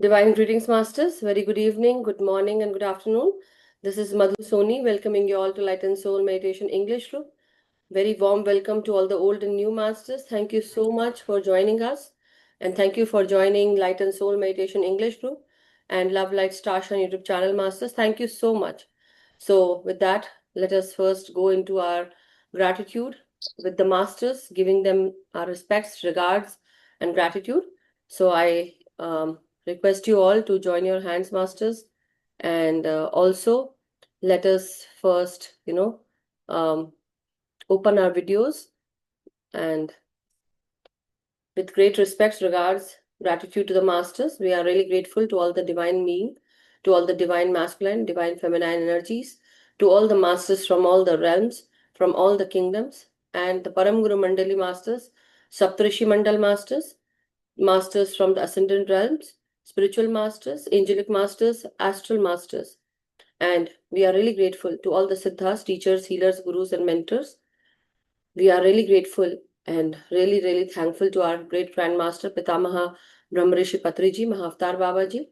Divine greetings, Masters. Very good evening, good morning, and good afternoon. This is Madhu Soni welcoming you all to Light and Soul Meditation English Group. Very warm welcome to all the old and new Masters. Thank you so much for joining us. And thank you for joining Light and Soul Meditation English Group and Love Light Stash on YouTube channel, Masters. Thank you so much. So, with that, let us first go into our gratitude with the Masters, giving them our respects, regards, and gratitude. So, I request you all to join your hands, Masters, and also let us first, open our videos and with great respect, regards, gratitude to the Masters. We are really grateful to all the divine being, to all the divine masculine, divine feminine energies, to all the Masters from all the realms, from all the kingdoms, and the Param Guru Mandali Masters, Saptarishi Mandal Masters, Masters from the Ascendant realms, spiritual Masters, angelic Masters, astral Masters. And we are really grateful to all the Siddhas, teachers, healers, gurus, and mentors. We are really grateful and really, really thankful to our great grandmaster, Pitamaha Brahmarishi Patriji, Mahavatar Babaji,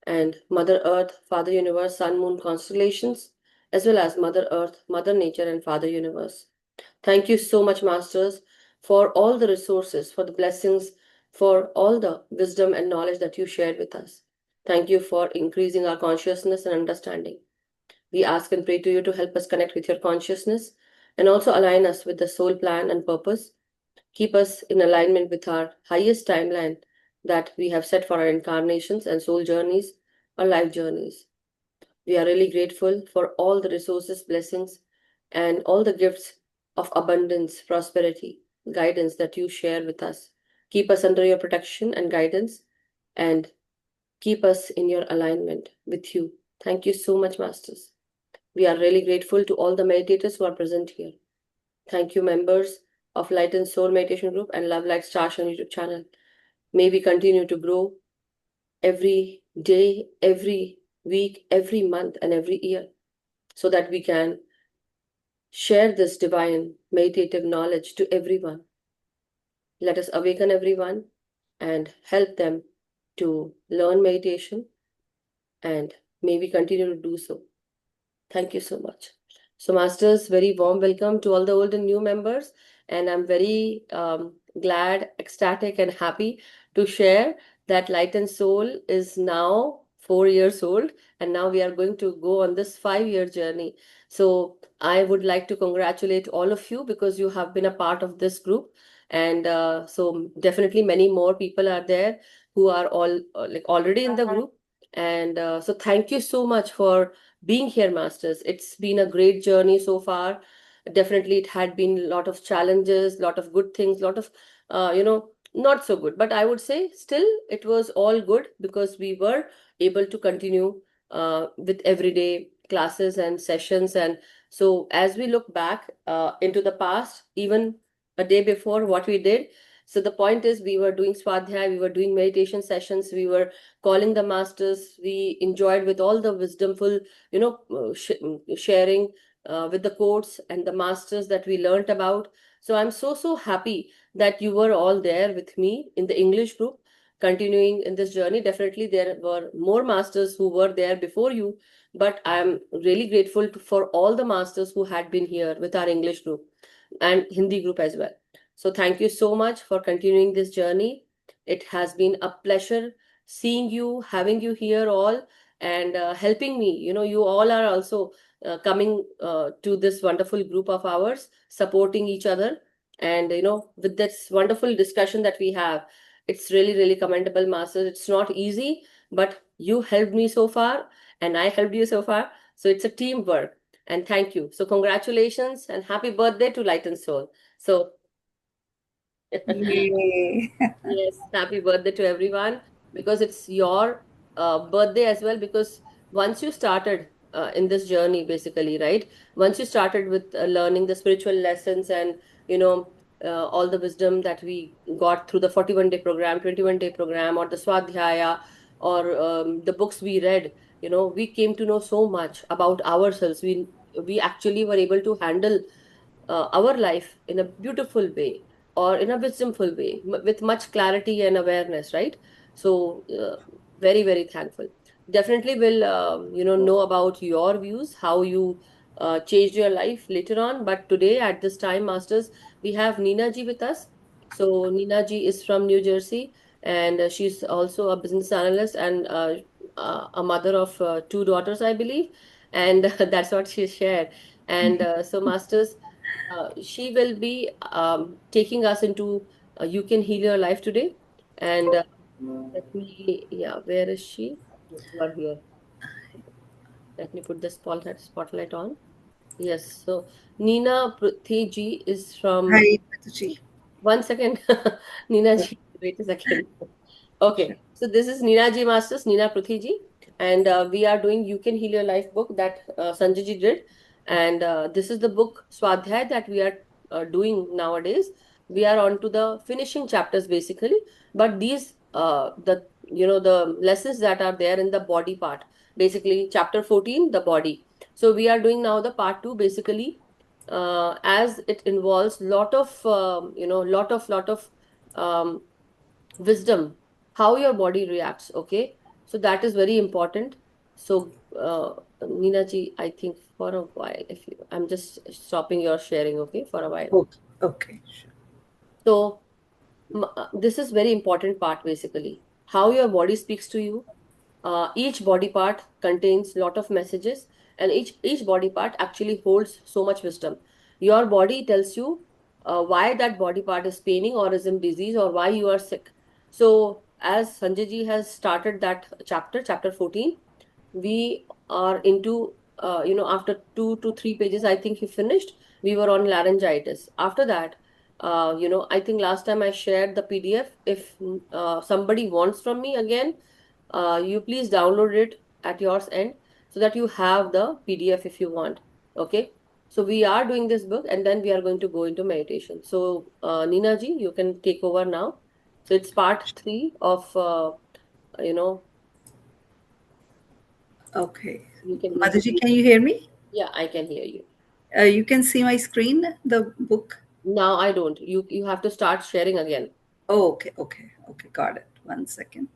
and Mother Earth, Father Universe, Sun, Moon, constellations, as well as Mother Earth, Mother Nature, and Father Universe. Thank you so much, Masters, for all the resources, for the blessings, for all the wisdom and knowledge that you shared with us. Thank you for increasing our consciousness and understanding. We ask and pray to you to help us connect with your consciousness and also align us with the soul plan and purpose. Keep us in alignment with our highest timeline that we have set for our incarnations and soul journeys or life journeys. We are really grateful for all the resources, blessings, and all the gifts of abundance, prosperity, guidance that you share with us. Keep us under your protection and guidance and keep us in your alignment with you. Thank you so much, Masters. We are really grateful to all the meditators who are present here. Thank you, members of Light and Soul Meditation Group and Love Light Stars on YouTube channel. May we continue to grow every day, every week, every month, and every year so that we can share this divine meditative knowledge to everyone. Let us awaken everyone and help them to learn meditation, and may we continue to do so. Thank you so much. So, Masters, very warm welcome to all the old and new members. And I'm very glad, ecstatic, and happy to share that Light and Soul is now 4 years old. And now we are going to go on this 5 year journey. So, I would like to congratulate all of you because you have been a part of this group. And so, definitely, many more people are there who are all like already in the group. And so, thank you so much for being here, Masters. It's been a great journey so far. Definitely, it had been a lot of challenges, lot of good things, lot of, not so good. But I would say still it was all good because we were able to continue with everyday classes and sessions. And so as we look back into the past, even a day before what we did, so the point is we were doing Swadhyay, we were doing meditation sessions, we were calling the masters, we enjoyed with all the wisdomful sharing with the quotes and the masters that we learnt about. So I'm so happy that you were all there with me in the English group, continuing in this journey. Definitely, there were more masters who were there before you, but I'm really grateful for all the masters who had been here with our English group and Hindi group as well. So thank you so much for continuing this journey. It has been a pleasure seeing you, having you here all, and helping me. You all are also coming to this wonderful group of ours, supporting each other. And, with this wonderful discussion that we have, it's really, really commendable, Masters. It's not easy, but you helped me so far, and I helped you so far. So it's a teamwork. And thank you. So congratulations and happy birthday to Light and Soul. So Yay. yes, happy birthday to everyone because it's your birthday as well. Because once you started in this journey, basically, right? Once you started with learning the spiritual lessons and all the wisdom that we got through the 41-day program, 21-day program, or the Swadhyaya, or the books we read, we came to know so much about ourselves. We actually were able to handle our life in a beautiful way or in a wisdomful way with much clarity and awareness, right? So Very, very thankful. Definitely will, know about your views, how you changed your life later on. But today, at this time, Masters, we have Neena ji with us. So Neena ji is from New Jersey, and she's also a business analyst and a mother of two daughters, I believe. And that's what she shared. And so, Masters, she will be taking us into You Can Heal Your Life today. And let me, yeah, where is she? Yes, you are here. Let me put the spotlight on. Yes, so Neena Pruthi ji is from, Hi, Matuji. one second, Neena ji, wait a second. Sure. Okay, so this is Neena Ji Masters, Neena Pruthi ji, and we are doing You Can Heal Your Life book that Sanjay ji did, and this is the book Swadhyay that we are doing nowadays. We are on to the finishing chapters basically, but these the lessons that are there in the body part, basically chapter 14, the body. So we are doing now the part two basically, as it involves lot of lot of um, wisdom, how your body reacts. Okay, so that is very important. So Neena ji, I think for a while, if you, I'm just stopping your sharing, okay, for a while. Okay. Okay. Sure. So this is very important part basically, how your body speaks to you. Each body part contains lot of messages, and each body part actually holds so much wisdom. Your body tells you why that body part is paining or is in disease or why you are sick. So as Sanjay ji has started that chapter 14, we are into after 2 to 3 pages, I think he finished. We were on laryngitis. After that, I think last time I shared the PDF. If somebody wants from me again, you please download it at your end so that you have the PDF if you want. Okay. So we are doing this book and then we are going to go into meditation. So Neena ji, you can take over now. So it's part three of you know Okay. you can hear. Matuji, can you hear me? Yeah, I can hear you. You can see my screen, the book. Now I don't. You have to start sharing again. Oh, okay. Okay. Okay. Got it. 1 second.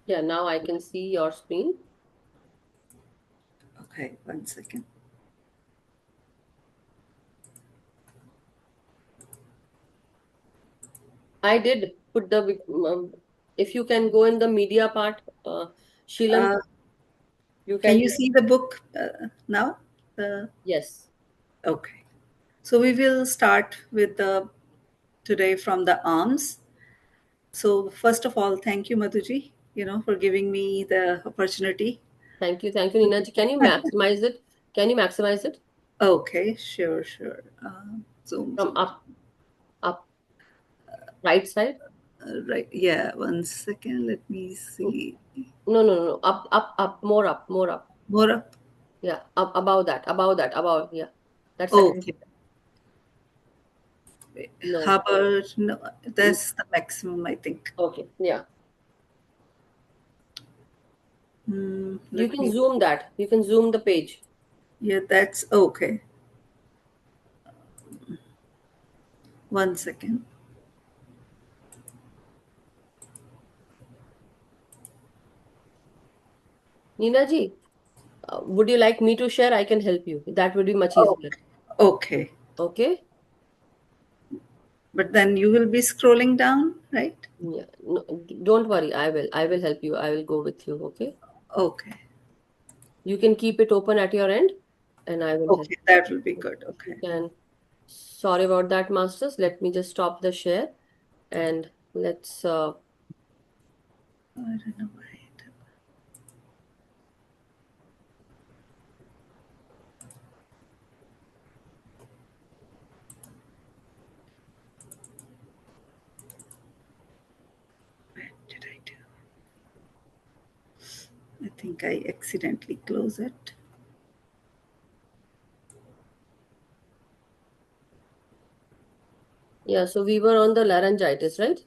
Yeah, now I can see your screen. Okay. 1 second. I did put if you can go in the media part, Sheelan, Uh, you can can. you see the book now? Uh, Yes. okay. So we will start with the today from the arms. So first of all, thank you, Madhuji, for giving me the opportunity. Thank you. Thank you, Nina ji. Can you maximize it? Can you maximize it Okay, sure, sure. Zoom, from zoom. up, right side? Right, yeah, 1 second. Let me see. No, no, no, no. Up, more up, more up. More up. Yeah, up, above that, above. Yeah, that's second. Okay. How No. about no? Mm, That's the maximum, I think. okay. Yeah. You Let can me. zoom that. You can zoom the page. Yeah, that's okay. 1 second. Nina ji, would you like me to share? I can help you. That would be much easier. Okay. Okay. Okay? But then you will be scrolling down, right? Yeah. No, don't worry. I will. I will help you. I will go with you. Okay? Okay. You can keep it open at your end and I will help. Okay, that will be good. If you Okay. can. Sorry about that, masters. Let me just stop the share and let's I don't know why. What did I do? I think I accidentally closed it. yeah, so we were on the laryngitis, right?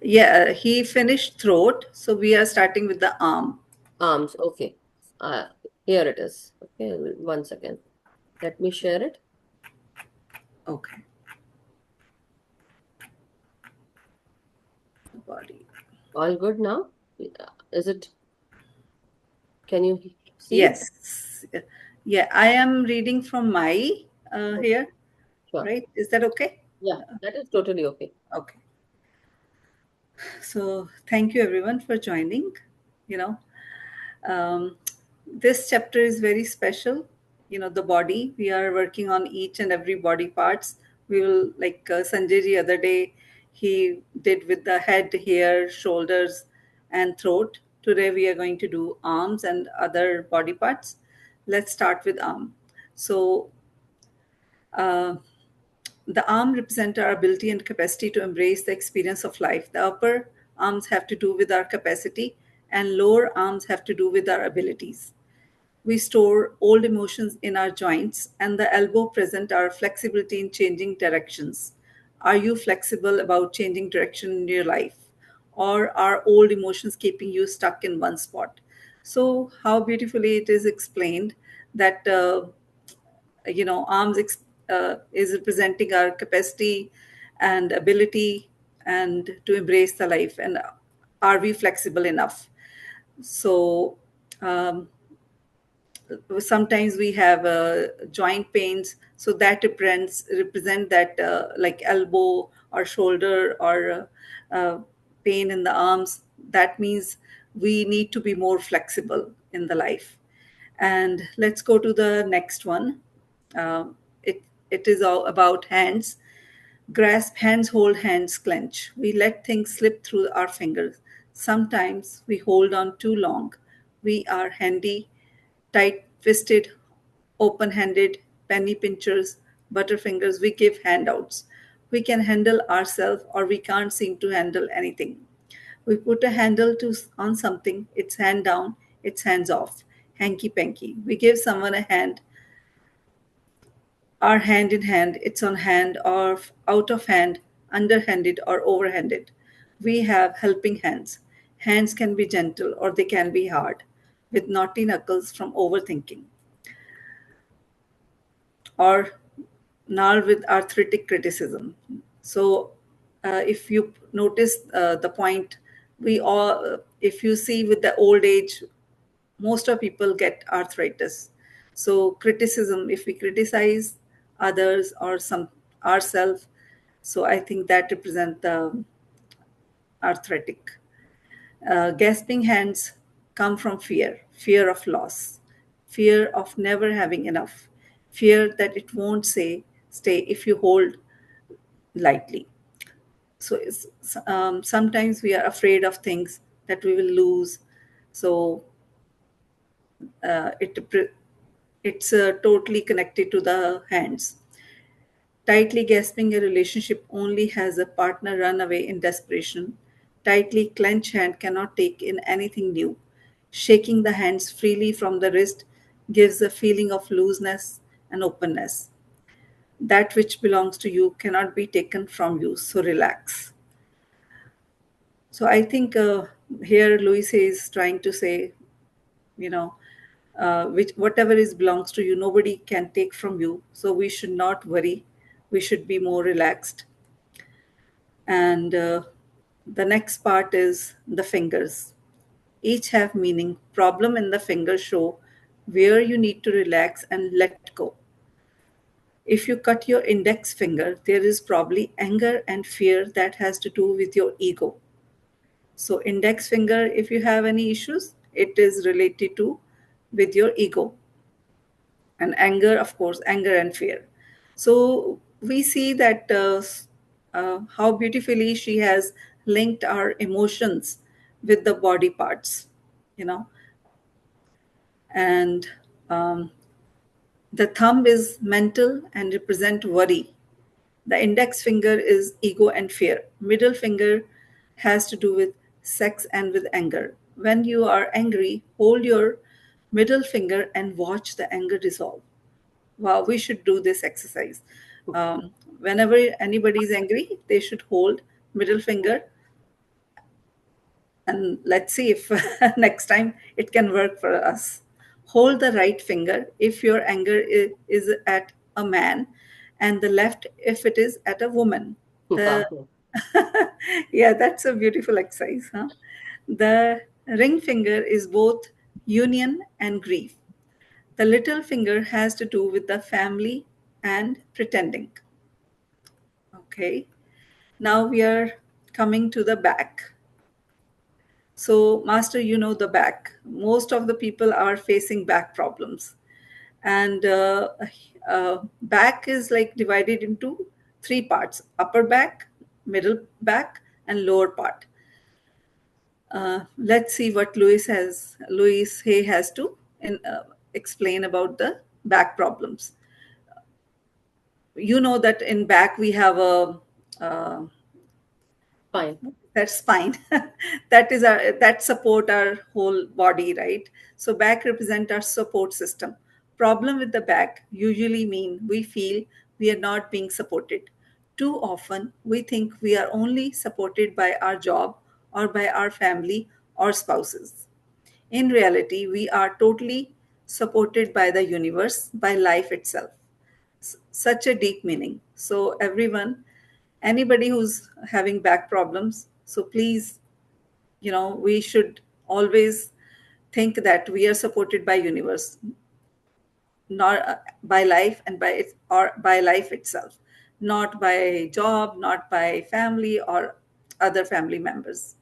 Yeah, he finished throat, so we are starting with the arm. Arms, okay. Uh, Here it is. Okay, one second. Let me share it. Okay. Body. All good now? Is it? Can you see? Yes. Yeah, I am reading from my Okay, here, sure. right? Is that okay? Yeah, that is totally okay. Okay. So thank you everyone for joining. You know, um, this chapter is very special. You know, the body. We are working on each and every body parts. We will, like Sanjay ji other day, he did with the head, hair, shoulders, and throat. Today we are going to do arms and other body parts. Let's start with arm. So uh, the arm represent our ability and capacity to embrace the experience of life. The upper arms have to do with our capacity, and lower arms have to do with our abilities. We store old emotions in our joints, and the elbow present our flexibility in changing directions. Are you flexible about changing direction in your life? Or are old emotions keeping you stuck in one spot? So, how beautifully it is explained that arms is representing our capacity and ability and to embrace the life, and are we flexible enough? So um, sometimes we have joint pains, so that represent that like elbow or shoulder or pain in the arms. That means we need to be more flexible in the life. And let's go to the next one. Uh, it it is all about hands. Grasp hands, hold hands, clench. We let things slip through our fingers. Sometimes we hold on too long. We are handy, tight fisted, open handed, penny pinchers, butterfingers. We give handouts. We can handle ourselves, or we can't seem to handle anything. We put a handle on something, it's hand down, it's hands off. Hanky panky. We give someone a hand, are hand in hand, it's on hand or out of hand, underhanded or overhanded. We have helping hands. Hands can be gentle or they can be hard, with naughty knuckles from overthinking, or gnarled with arthritic criticism. So, if you notice the point, we all, if you see with the old age, most of people get arthritis. So criticism, if we criticize others or some ourselves, so I think that represent the arthritic. Gasping hands come from fear of loss, fear of never having enough, fear that it won't stay if you hold lightly. So sometimes we are afraid of things that we will lose. So uh, it it's totally connected to the hands. Tightly grasping a relationship only has a partner run away in desperation. Tightly clenched hand cannot take in anything new. Shaking the hands freely from the wrist gives a feeling of looseness and openness. That which belongs to you cannot be taken from you, so relax. So I think here Louis is trying to say, you know, which whatever is belongs to you, nobody can take from you. So we should not worry. We should be more relaxed. And the next part is the fingers. Each have meaning. Problem in the finger show where you need to relax and let go. If you cut your index finger, there is probably anger and fear that has to do with your ego. So index finger, if you have any issues, it is related to with your ego. And anger, of course, anger and fear. So we see that how beautifully she has linked our emotions with the body parts, you know. And um, the thumb is mental and represent worry. The index finger is ego and fear. Middle finger has to do with sex and with anger. When you are angry, hold your middle finger and watch the anger dissolve. Wow, we should do this exercise. Whenever anybody is angry, they should hold middle finger, and let's see if next time it can work for us. Hold the right finger if your anger is at a man, and the left if it is at a woman. The Wow. yeah, that's a beautiful exercise, huh? The ring finger is both union and grief. The little finger has to do with the family and pretending. Okay. Now we are coming to the back. So, Master, you know the back. Most of the people are facing back problems. And back is like divided into three parts: upper back, middle back, and lower part. Let's see what Louis Hay has to explain about the back problems. You know that in back we have a Fine. that's fine. That is our that support our whole body, right? So back represent our support system. Problem with the back usually mean we feel we are not being supported. Too often we think we are only supported by our job or by our family or spouses. In reality, we are totally supported by the universe, by life itself. Such a deep meaning. So everyone, anybody who's having back problems, so please, we should always think that we are supported by universe, not by life and by it, or by life itself, not by job, not by family or other family members.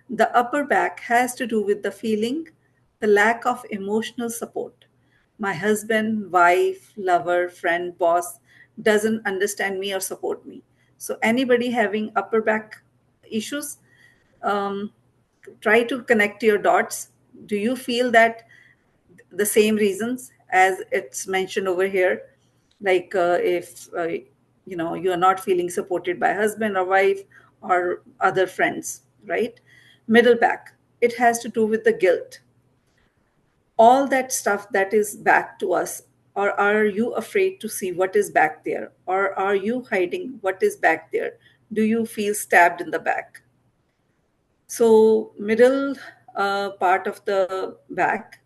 The upper back has to do with the feeling, the lack of emotional support. My husband, wife, lover, friend, boss doesn't understand me or support me. So, anybody having upper back issues, um, try to connect your dots. Do you feel that the same reasons as it's mentioned over here? Like if you are not feeling supported by husband or wife or other friends, right? Middle back, it has to do with the guilt, all that stuff that is back to us. Or are you afraid to see what is back there, or are you hiding what is back there? Do you feel stabbed in the back? So middle part of the back,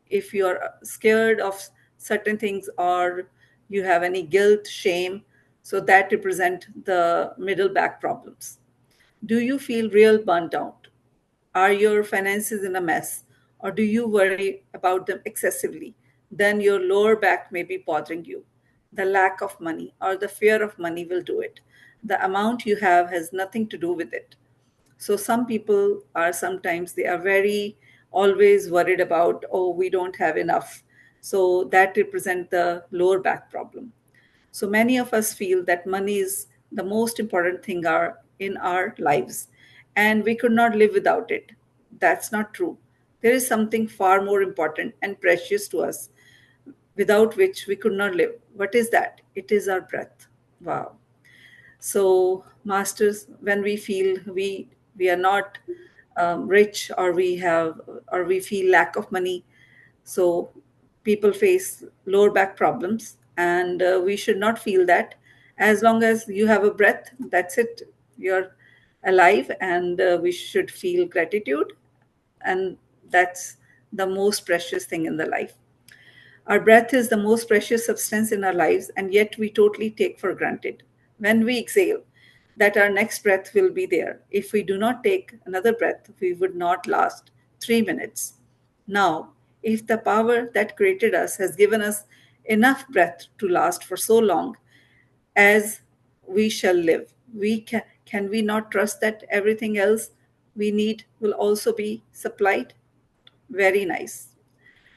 if you're scared of certain things or you have any guilt, shame, so that represent the middle back problems. Do you feel real burnt out? Are your finances in a mess? Or do you worry about them excessively? Then your lower back may be bothering you. The lack of money or the fear of money will do it. The amount you have has nothing to do with it. So some people are sometimes they are very always worried about, oh, we don't have enough. So that represent the lower back problem. So many of us feel that money is the most important thing in our lives, and we could not live without it. That's not true. There is something far more important and precious to us, without which we could not live. What is that? It is our breath. Wow. So, masters, when we feel we are not rich, or we feel lack of money, so people face lower back problems, and we should not feel that. As long as you have a breath, that's it. You're alive, and we should feel gratitude, and that's the most precious thing in the life. Our breath is the most precious substance in our lives, and yet we totally take for granted. When we exhale, that our next breath will be there. If we do not take another breath, we would not last 3 minutes. Now, if the power that created us has given us enough breath to last for so long as we shall live, can we not trust that everything else we need will also be supplied? Very nice.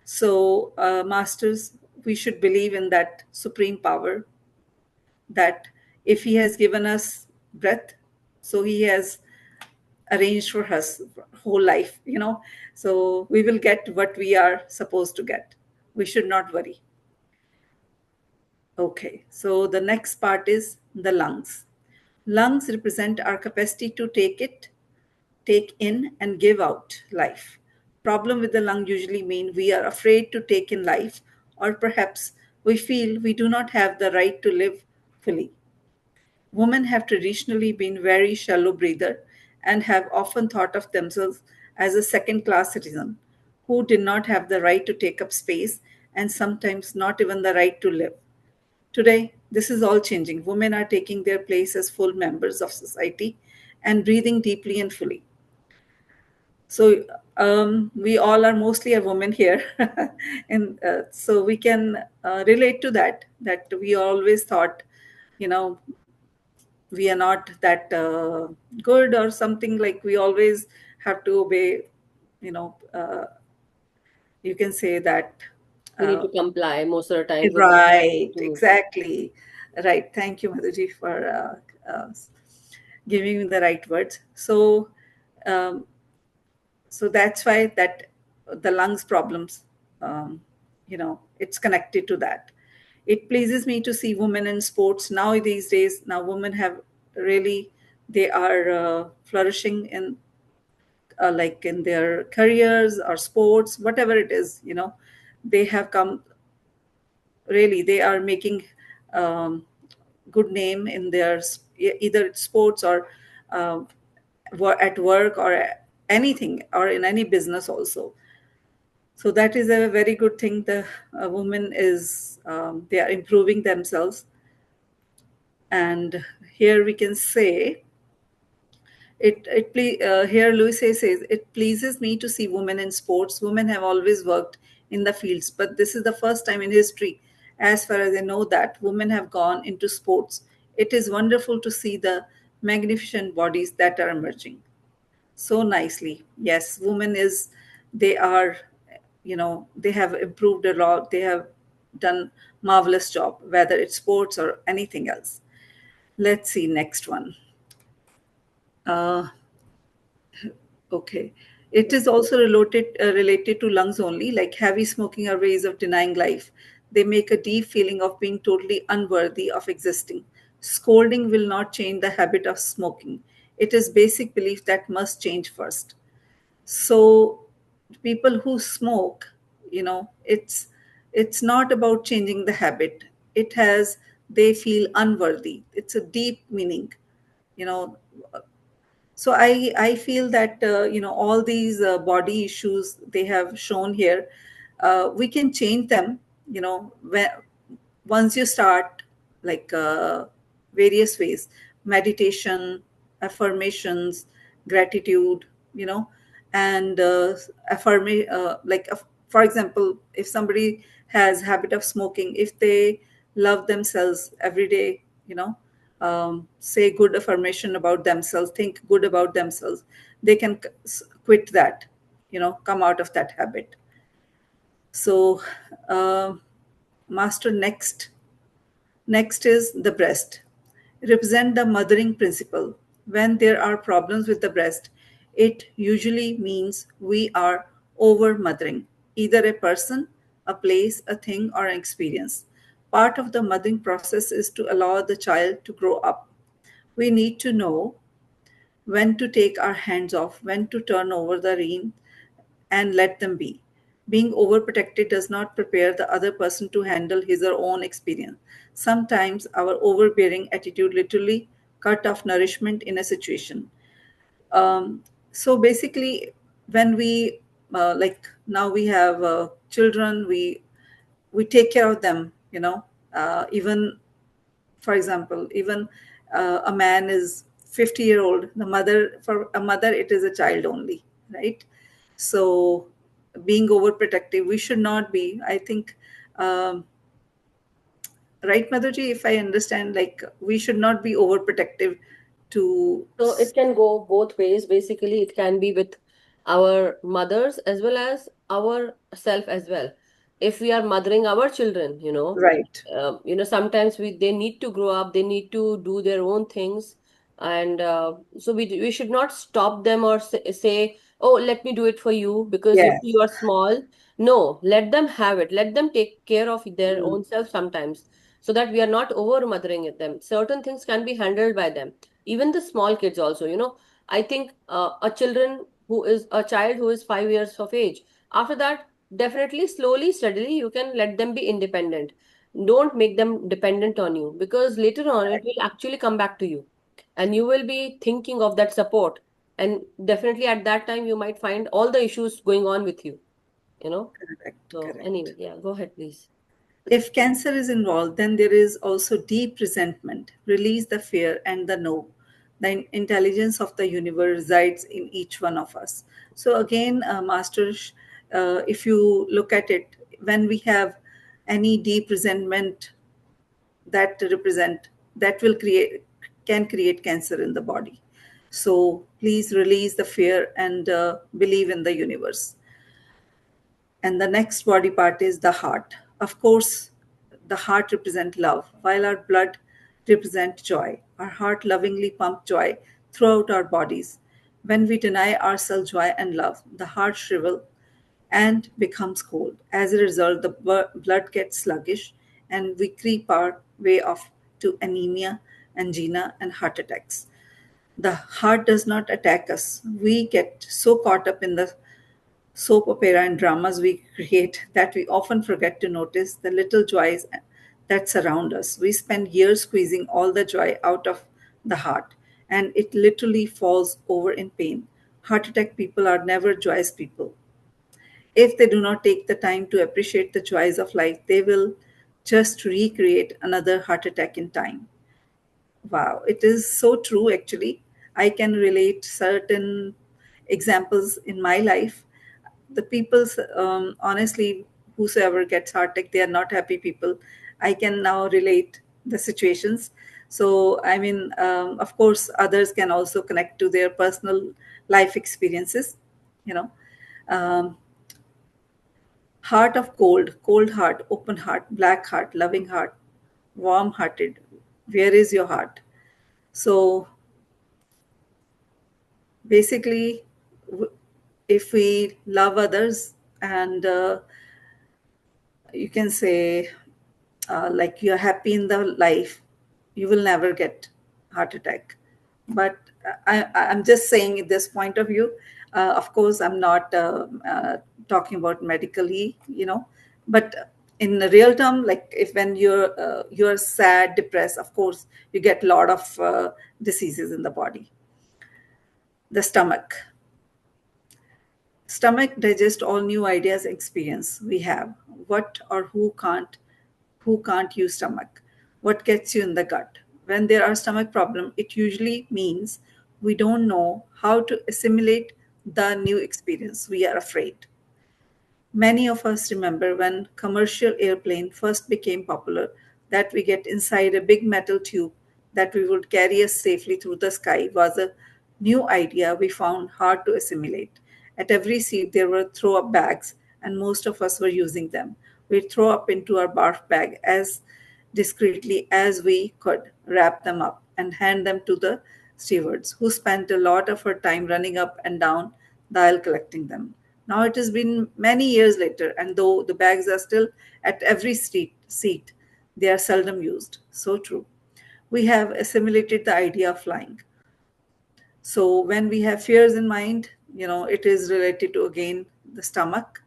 So, masters, we should believe in that supreme power, that if He has given us breath, so He has arranged for us whole life. So we will get what we are supposed to get. We should not worry. Okay, so the next part is the lungs. Lungs represent our capacity to take in and give out life. Problem with the lung usually mean we are afraid to take in life, or perhaps we feel we do not have the right to live fully. Women have traditionally been very shallow breather and have often thought of themselves as a second class citizen who did not have the right to take up space and sometimes not even the right to live. Today, this is all changing. Women are taking their place as full members of society and breathing deeply and fully. So we all are mostly a woman here, and so we can relate to that. That we always thought, you know, we are not that good or something, like we always have to obey. You know, you can say that. We need Uh, to comply most of the times with what we right, do. exactly. Right. Thank you, Madhuji, for giving me the right words. Um, so that's why that the lungs problems, it's connected to that. It pleases me to see women in sports now. These days, now women have really, they are flourishing in like in their careers or sports, whatever it is, they have come, really they are making um, good name in their either it's sports or uh, at work or anything, or in any business also. So that is a very good thing. The woman is, they are improving themselves. And here we can say, here Louis says, it pleases me to see women in sports. Women have always worked in the fields, but this is the first time in history, as far as I know, that women have gone into sports. It is wonderful to see the magnificent bodies that are emerging so nicely. Yes, women is, they are, they have improved a lot. They have done marvelous job, whether it's sports or anything else. Let's see next one. Uh, Okay. It is also related to lungs only, like heavy smoking are ways of denying life. They make a deep feeling of being totally unworthy of existing. Scolding will not change the habit of smoking. It is basic belief that must change first. So people who smoke, it's not about changing the habit. It has, they feel unworthy. It's a deep meaning, you know so I feel that all these body issues they have shown here, we can change them, once you start, like various ways: meditation, affirmations, gratitude, and for example, if somebody has habit of smoking, if they love themselves every day, say good affirmation about themselves, think good about themselves, they can quit that, come out of that habit. So uh, master, next is the breast. Represent the mothering principle. When there are problems with the breast, it usually means we are over mothering, either a person, a place, a thing, or an experience. Part of the mothering process is to allow the child to grow up. We need to know when to take our hands off, when to turn over the rein and let them be. Being overprotected does not prepare the other person to handle his or own experience. Sometimes our overbearing attitude literally cut off nourishment in a situation. So basically, when we like now we have children, we take care of them. Even for example, even a man is 50-year-old, the mother, for a mother it is a child only, right? So being overprotective, we should not be, I think. Right, Madhuji, if I understand, like we should not be overprotective to. So it can go both ways. Basically, it can be with our mothers as well as our self as well. If we are mothering our children, Right. sometimes they need to grow up, they need to do their own things, and so we should not stop them or say, "Oh, let me do it for you because Yes. you are small." No, let them have it. Let them take care of their Mm. own self sometimes, so that we are not over mothering at them. Certain things can be handled by them, even the small kids also. I think a child who is 5 years of age, after that, definitely slowly steadily you can let them be independent. Don't make them dependent on you, because later on it will actually come back to you, and you will be thinking of that support, and definitely at that time you might find all the issues going on with you. you know. Correct, So correct. anyway, yeah, go ahead, please. If cancer is involved, then there is also deep resentment. Release the fear and the no. The intelligence of the universe resides in each one of us. So, again, Masters, if you look at it, when we have any deep resentment that represent, that will create, can create cancer in the body. So, please release the fear and believe in the universe. And the next body part is the heart. Of course, the heart represents love, while our blood represents joy. Our heart lovingly pumps joy throughout our bodies. When we deny ourselves joy and love, the heart shrivels and becomes cold. As a result, the blood gets sluggish and we creep our way off to anemia, angina, and heart attacks. The heart does not attack us. We get so caught up in the soap opera and dramas we create that we often forget to notice the little joys that surround us. We spend years squeezing all the joy out of the heart, and it literally falls over in pain. Heart attack people are never joyous people. If they do not take the time to appreciate the joys of life, they will just recreate another heart attack in time. Wow, it is so true actually. I can relate certain examples in my life. The people, honestly, whosoever gets heart attack, they are not happy people. I can now relate the situations. So, I mean, of course, others can also connect to their personal life experiences, you know. Um, Heart of cold, cold heart, open heart, black heart, loving heart, warm hearted. Where is your heart? So, basically, if we love others and you can say like you're happy in the life, you will never get heart attack. But I'm just saying at this point of view. Of course, I'm not talking about medically, but in the real term, like if when you're sad, depressed, of course you get a lot of diseases in the body. The stomach digests all new ideas experience we have. What or who can't use stomach? What gets you in the gut? When there are stomach problem, it usually means we don't know how to assimilate the new experience. We are afraid. Many of us remember when commercial airplane first became popular that we get inside a big metal tube that we would carry us safely through the sky was a new idea we found hard to assimilate. At every seat there were throw up bags and most of us were using them. We'd throw up into our barf bag as discreetly as we could, wrap them up and hand them to the stewards, who spent a lot of her time running up and down the aisle collecting them. Now it has been many years later, and though the bags are still at every seat, they are seldom used. So true. We have assimilated the idea of flying. So when we have fears in mind, it is related to again the stomach.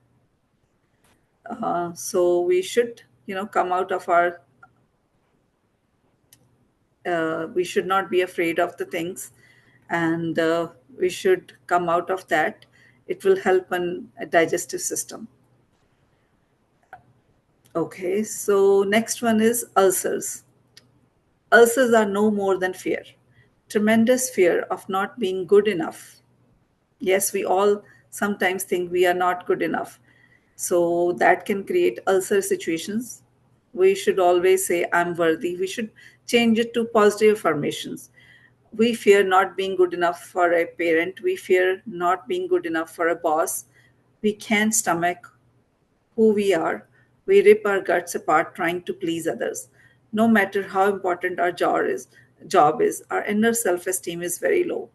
So we should, come out of our. We should not be afraid of the things, and we should come out of that. It will help in a digestive system. Okay, so next one is ulcers. Ulcers are no more than fear. Tremendous fear of not being good enough. Yes, we all sometimes think we are not good enough. So that can create ulcer situations. We should always say, I'm worthy. We should change it to positive affirmations. We fear not being good enough for a parent. We fear not being good enough for a boss. We can't stomach who we are. We rip our guts apart trying to please others. No matter how important our job is, our inner self-esteem is very low.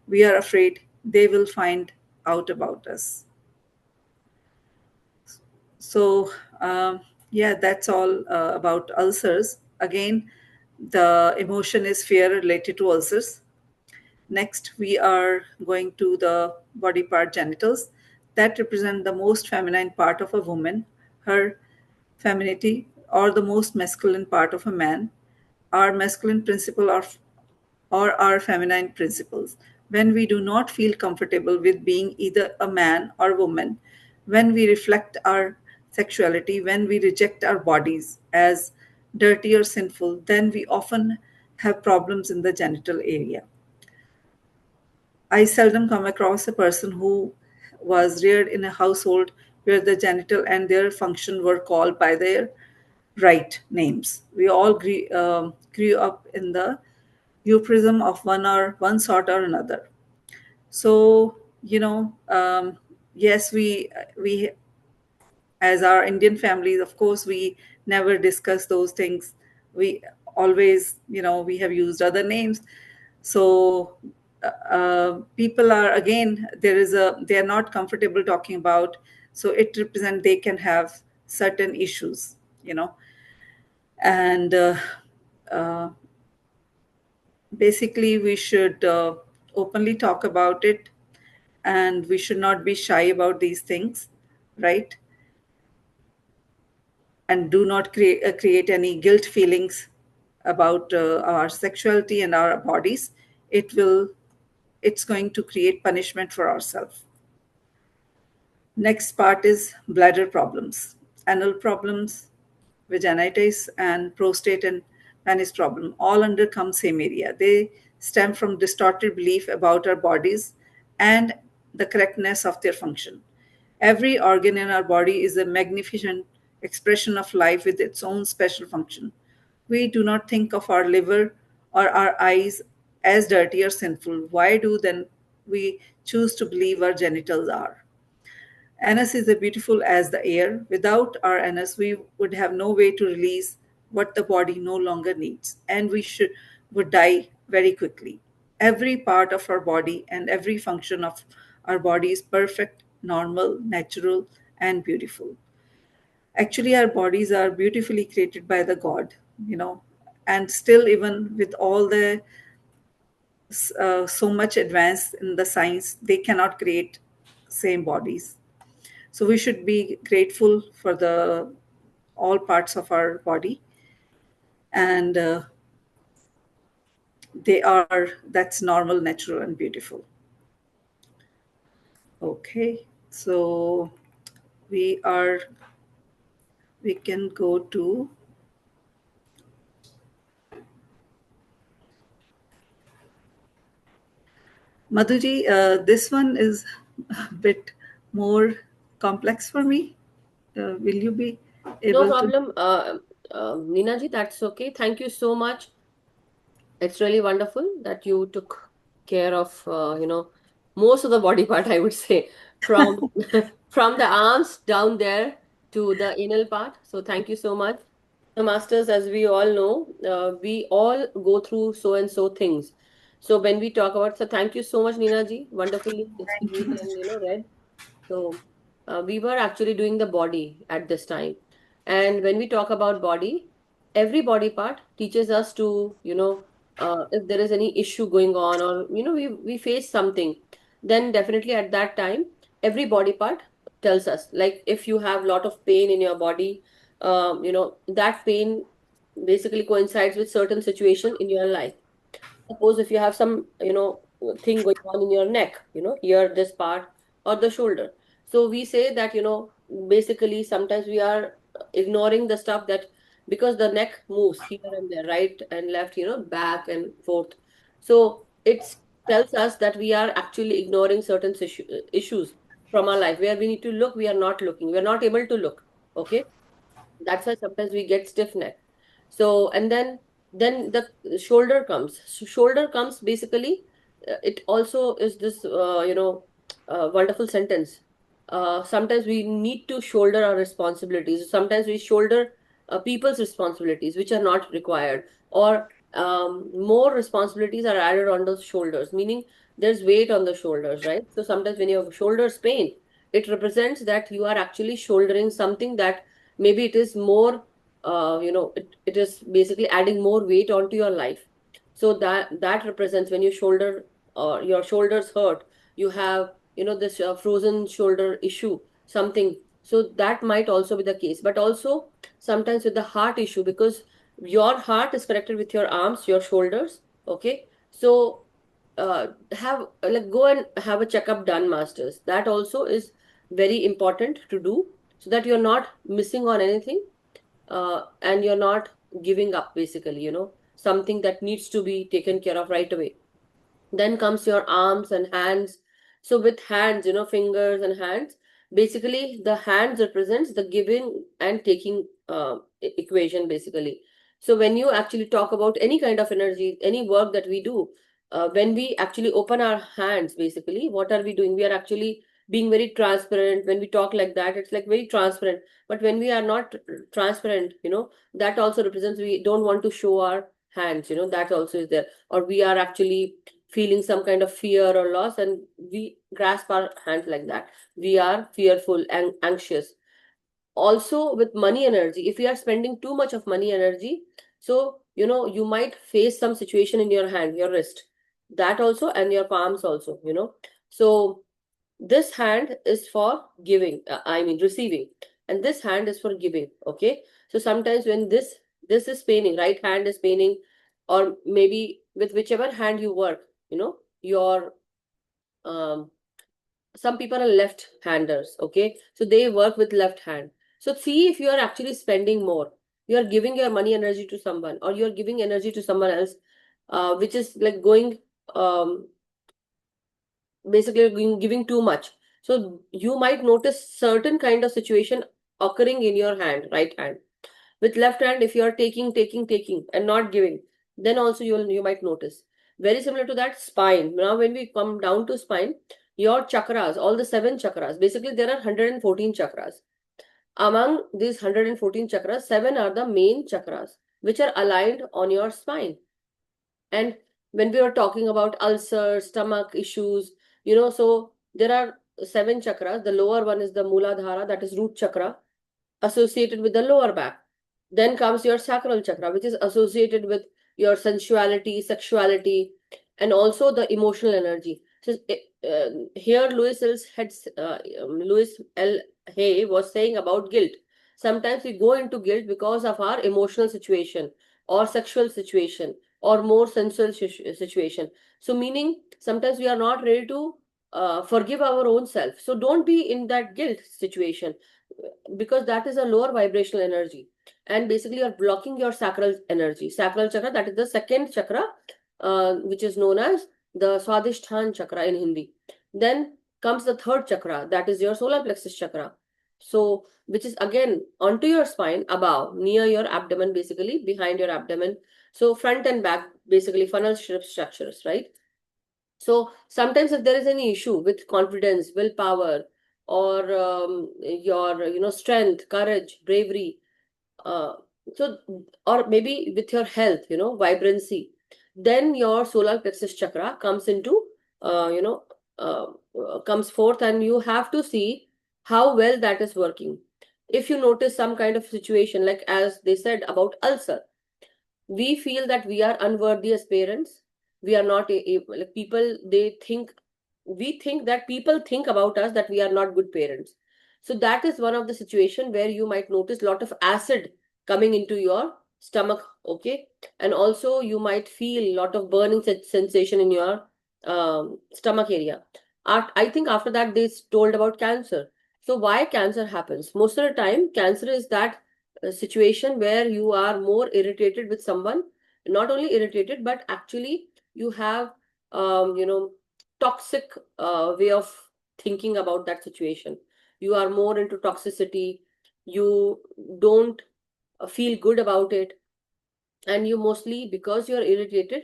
We are afraid they will find out about us. So, yeah, that's all about ulcers. Again, the emotion is fear related to ulcers. Next, we are going to the body part genitals that represent the most feminine part of a woman, her femininity, or the most masculine part of a man, our masculine principle or our feminine principles. When we do not feel comfortable with being either a man or woman, when we reflect our sexuality, when we reject our bodies as dirty or sinful, then we often have problems in the genital area. I seldom come across a person who was reared in a household where the genital and their function were called by their right names. We all grew up in the euphemism of one sort or another. So, yes, we as our Indian families, of course, we never discuss those things. We always, we have used other names. So people are, again, they are not comfortable talking about. So it represents they can have certain issues, and uh, basically we should openly talk about it, and we should not be shy about these things, right? And do not create any guilt feelings about our sexuality and our bodies. It's going to create punishment for ourselves. Next part is bladder problems, anal problems, vaginitis, and prostate and penis problem all under come same area. They stem from distorted belief about our bodies and the correctness of their function. Every organ in our body is a magnificent expression of life with its own special function. We do not think of our liver or our eyes as dirty or sinful. Why do then we choose to believe our genitals are? Anus is as beautiful as the air. Without our anus, we would have no way to release what the body no longer needs, and would die very quickly. Every part of our body and every function of our body is perfect, normal, natural, and beautiful. Actually, our bodies are beautifully created by the God, you know, and still, even with all the so much advanced in the science, they cannot create same bodies. So we should be grateful for the all parts of our body, and that's normal, natural, and beautiful. Okay, so we are we can go to Madhuji. This one is a bit more complex for me. Will you be No able to? problem, Neena ji, that's okay. Thank you so much. It's really wonderful that you took care of, most of the body part, I would say, from from the arms down there to the anal part. So thank you so much. The masters, as we all know, we all go through so and so things. So when we talk about, so thank you so much, Neena ji. Wonderfully Thank explained you. and read. So we were actually doing the body at this time. And when we talk about body, every body part teaches us to, if there is any issue going on, or, we face something, then definitely at that time, every body part tells us. Like if you have a lot of pain in your body, that pain basically coincides with certain situation in your life. Suppose if you have some, thing going on in your neck, here, this part, or the shoulder. So we say that, basically sometimes we are ignoring the stuff that, because the neck moves here and there, right and left, back and forth. So it tells us that we are actually ignoring certain issues from our life, where we need to look, we are not looking, we are not able to look. Okay, that's why sometimes we get stiff neck. So and then the shoulder comes. Shoulder comes basically, it also is this wonderful sentence. Sometimes we need to shoulder our responsibilities, sometimes we shoulder people's responsibilities which are not required, or more responsibilities are added on those shoulders, meaning there's weight on the shoulders, right? So sometimes when you have shoulders pain, it represents that you are actually shouldering something that maybe it is more, it is basically adding more weight onto your life. So that represents when you shoulder, or your shoulders hurt, you have, this frozen shoulder issue, something. So that might also be the case, but also sometimes with the heart issue, because your heart is connected with your arms, your shoulders. Okay, so have, like, go and have a checkup done, masters. That also is very important to do, so that you're not missing on anything, and you're not giving up, basically, something that needs to be taken care of right away. Then comes your arms and hands. So with hands, fingers and hands, basically the hands represents the giving and taking equation, basically. So when you actually talk about any kind of energy, any work that we do, when we actually open our hands, basically, what are we doing? We are actually being very transparent. When we talk like that, it's like very transparent. But when we are not transparent, that also represents we don't want to show our hands, that also is there. Or we are actually feeling some kind of fear or loss, and we grasp our hands like that. We are fearful and anxious. Also with money energy, if we are spending too much of money energy, so you might face some situation in your hand, your wrist, that also, and your palms also. So this hand is for giving, I mean receiving, and this hand is for giving. Okay, so sometimes when this is paining, right hand is paining, or maybe with whichever hand you work, your some people are left handers. Okay, so they work with left hand. So see if you are actually spending more, you are giving your money energy to someone, or you are giving energy to someone else, which is like going, basically giving too much. So you might notice certain kind of situation occurring in your hand, right hand. With left hand, if you are taking and not giving, then also you might notice. Very similar to that, spine. Now when we come down to spine, your chakras, all the 7 chakras, basically there are 114 chakras. Among these 114 chakras, 7 are the main chakras which are aligned on your spine. And when we are talking about ulcers, stomach issues, so there are 7 chakras. The lower one is the Muladhara, that is root chakra, associated with the lower back. Then comes your sacral chakra, which is associated with your sensuality, sexuality, and also the emotional energy. So here Louis L. Hay was saying about guilt. Sometimes we go into guilt because of our emotional situation, or sexual situation, or more sensual situation. So meaning sometimes we are not ready to forgive our own self. So don't be in that guilt situation, because that is a lower vibrational energy, and basically you're blocking your sacral energy. Sacral chakra, that is the second chakra, which is known as the Swadhisthana chakra in Hindi. Then comes the third chakra, that is your solar plexus chakra. So which is again onto your spine, above, near your abdomen, basically behind your abdomen. So front and back, basically funnel shape structures, right? So sometimes if there is any issue with confidence, willpower, or your strength, courage, bravery, uh, so, or maybe with your health, vibrancy, then your solar plexus chakra comes into, uh, comes forth, and you have to see how well that is working. If you notice some kind of situation, like as they said about ulcer, we feel that we are unworthy as parents. We are not like people, they think, we think that people think about us that we are not good parents. So that is one of the situation where you might notice lot of acid coming into your stomach. Okay, and also you might feel lot of burning sensation in your stomach area. I think after that they told about cancer. So why cancer happens? Most of the time cancer is that a situation where you are more irritated with someone. Not only irritated, but actually you have toxic way of thinking about that situation. You are more into toxicity. You don't feel good about it, and you mostly, because you are irritated,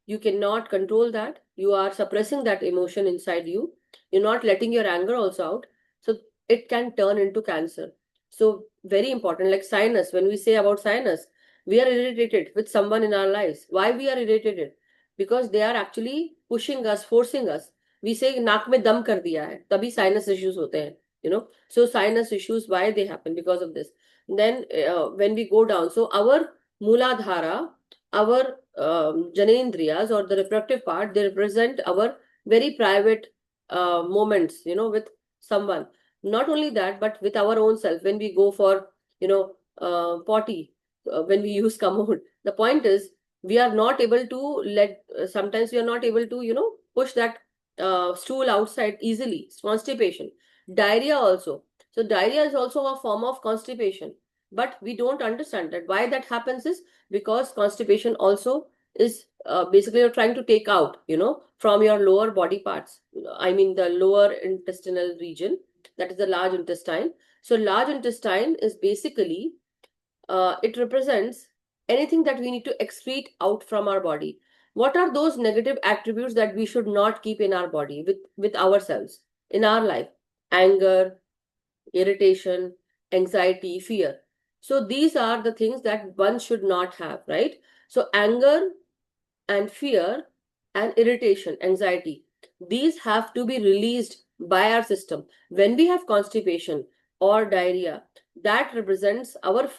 you cannot control that, you are suppressing that emotion inside you, you're not letting your anger also out. So it can turn into cancer. So very important, like sinus, when we say about sinus, we are irritated with someone in our lives. Why we are irritated? Because they are actually pushing us, forcing us. We say naak mein dam kar diya hai, tabhi sinus issues hote hain, so sinus issues, why they happen? Because of this. Then when we go down, so our Muladhara, our Janendriyas, or the reproductive part, they represent our very private moments, with someone. Not only that, but with our own self. When we go for, potty, when we use commode, the point is we are not able to sometimes we are not able to, push that stool outside easily. It's constipation. Diarrhea also. So diarrhea is also a form of constipation, but we don't understand that. Why that happens is because constipation also is basically you're trying to take out, from your lower body parts. I mean the lower intestinal region, that is the large intestine. So large intestine is basically it represents anything that we need to excrete out from our body. What are those negative attributes that we should not keep in our body with ourselves in our life? Anger, irritation, anxiety, fear. So these are the things that one should not have, right? So anger and fear and irritation, anxiety, these have to be released by our system. When we have constipation or diarrhea, that represents our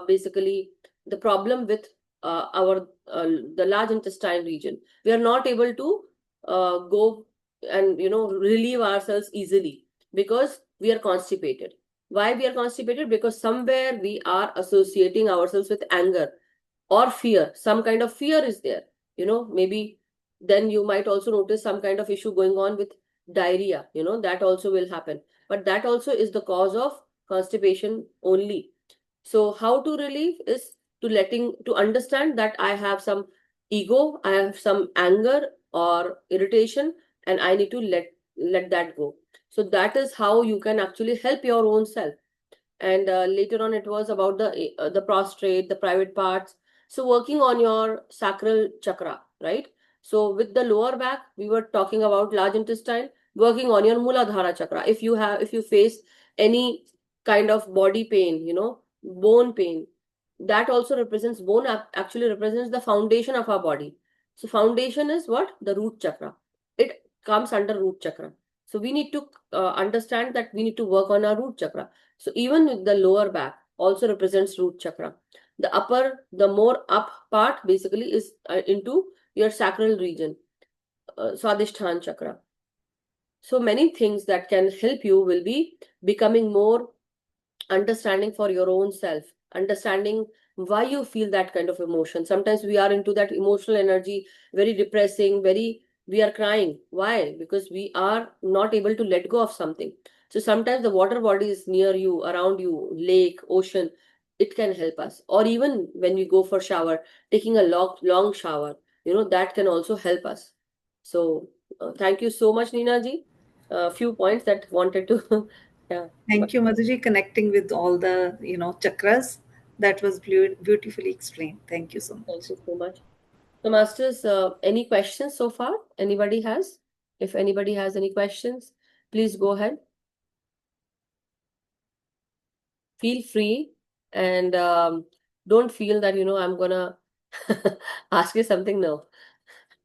basically the problem with our the large intestine region. We are not able to go and relieve ourselves easily because we are constipated. Why we are constipated? Because somewhere we are associating ourselves with anger or fear. Some kind of fear is there, maybe. Then you might also notice some kind of issue going on with diarrhea, that also will happen, but that also is the cause of constipation only. So how to relieve is to understand that I have some ego, I have some anger or irritation, and I need to let that go. So that is how you can actually help your own self. And later on it was about the prostrate, the private parts. So working on your sacral chakra, right? So with the lower back we were talking about large intestine, working on your muladhara chakra. If you face any kind of body pain, bone pain, that also represents bone, actually represents the foundation of our body. So foundation is what? The root chakra. It comes under root chakra. So we need to understand that we need to work on our root chakra. So even with the lower back also represents root chakra. The upper, the more up part basically is into your sacral region, Swadhisthana chakra. So many things that can help you will be becoming more understanding for your own self, understanding why you feel that kind of emotion. Sometimes we are into that emotional energy, very depressing, we are crying. Why? Because we are not able to let go of something. So sometimes the water body is near you, around you, lake, ocean, it can help us. Or even when we go for shower, taking a long shower, that can also help us. So thank you so much, Neena ji. A few points that wanted to yeah. Thank you, Madhuji, connecting with all the chakras. That was beautifully explained. Thank you so Thank much. you so much. So, Masters, any questions so far? Anybody has? If anybody has any questions, please go ahead. Feel free and don't feel that, I'm gonna ask you something. No.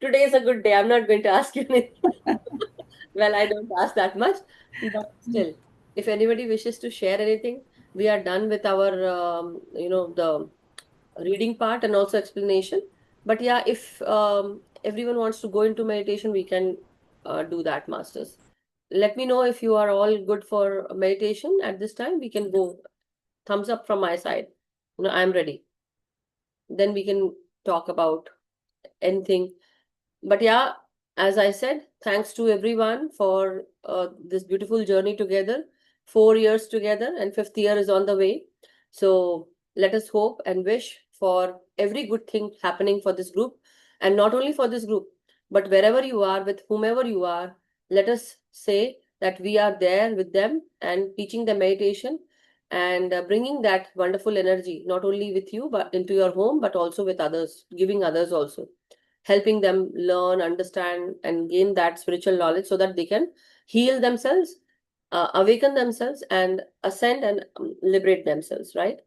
Today is a good day. I'm not going to ask you anything. Well, I don't ask that much, but still, if anybody wishes to share anything, we are done with our, the reading part and also explanation. But yeah, if everyone wants to go into meditation, we can do that, Masters. Let me know if you are all good for meditation at this time. We can go. Thumbs up from my side. I'm ready. Then we can talk about anything. But yeah, as I said, thanks to everyone for this beautiful journey together. 4 years together, and fifth year is on the way. So let us hope and wish for every good thing happening for this group, and not only for this group, but wherever you are, with whomever you are, let us say that we are there with them and teaching them meditation and bringing that wonderful energy not only with you but into your home, but also with others, giving others also, helping them learn, understand, and gain that spiritual knowledge so that they can heal themselves, awaken themselves, and ascend and liberate themselves, right?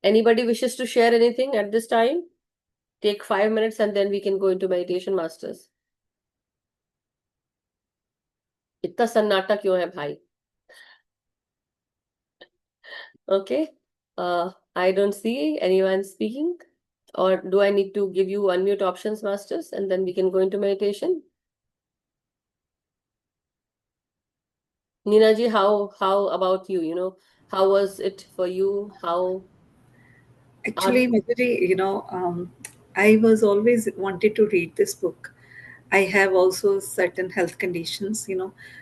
Anybody wishes to share anything at this time? Take 5 minutes and then we can go into meditation, masters. इतना सन्नाटा क्यों है भाई? Okay. I don't see anyone speaking. Or do I need to give you unmute options, masters, and then we can go into meditation? Neena ji, how about you? How was it for you? How are Actually, Madhuri, I was always wanted to read this book. I have also certain health conditions.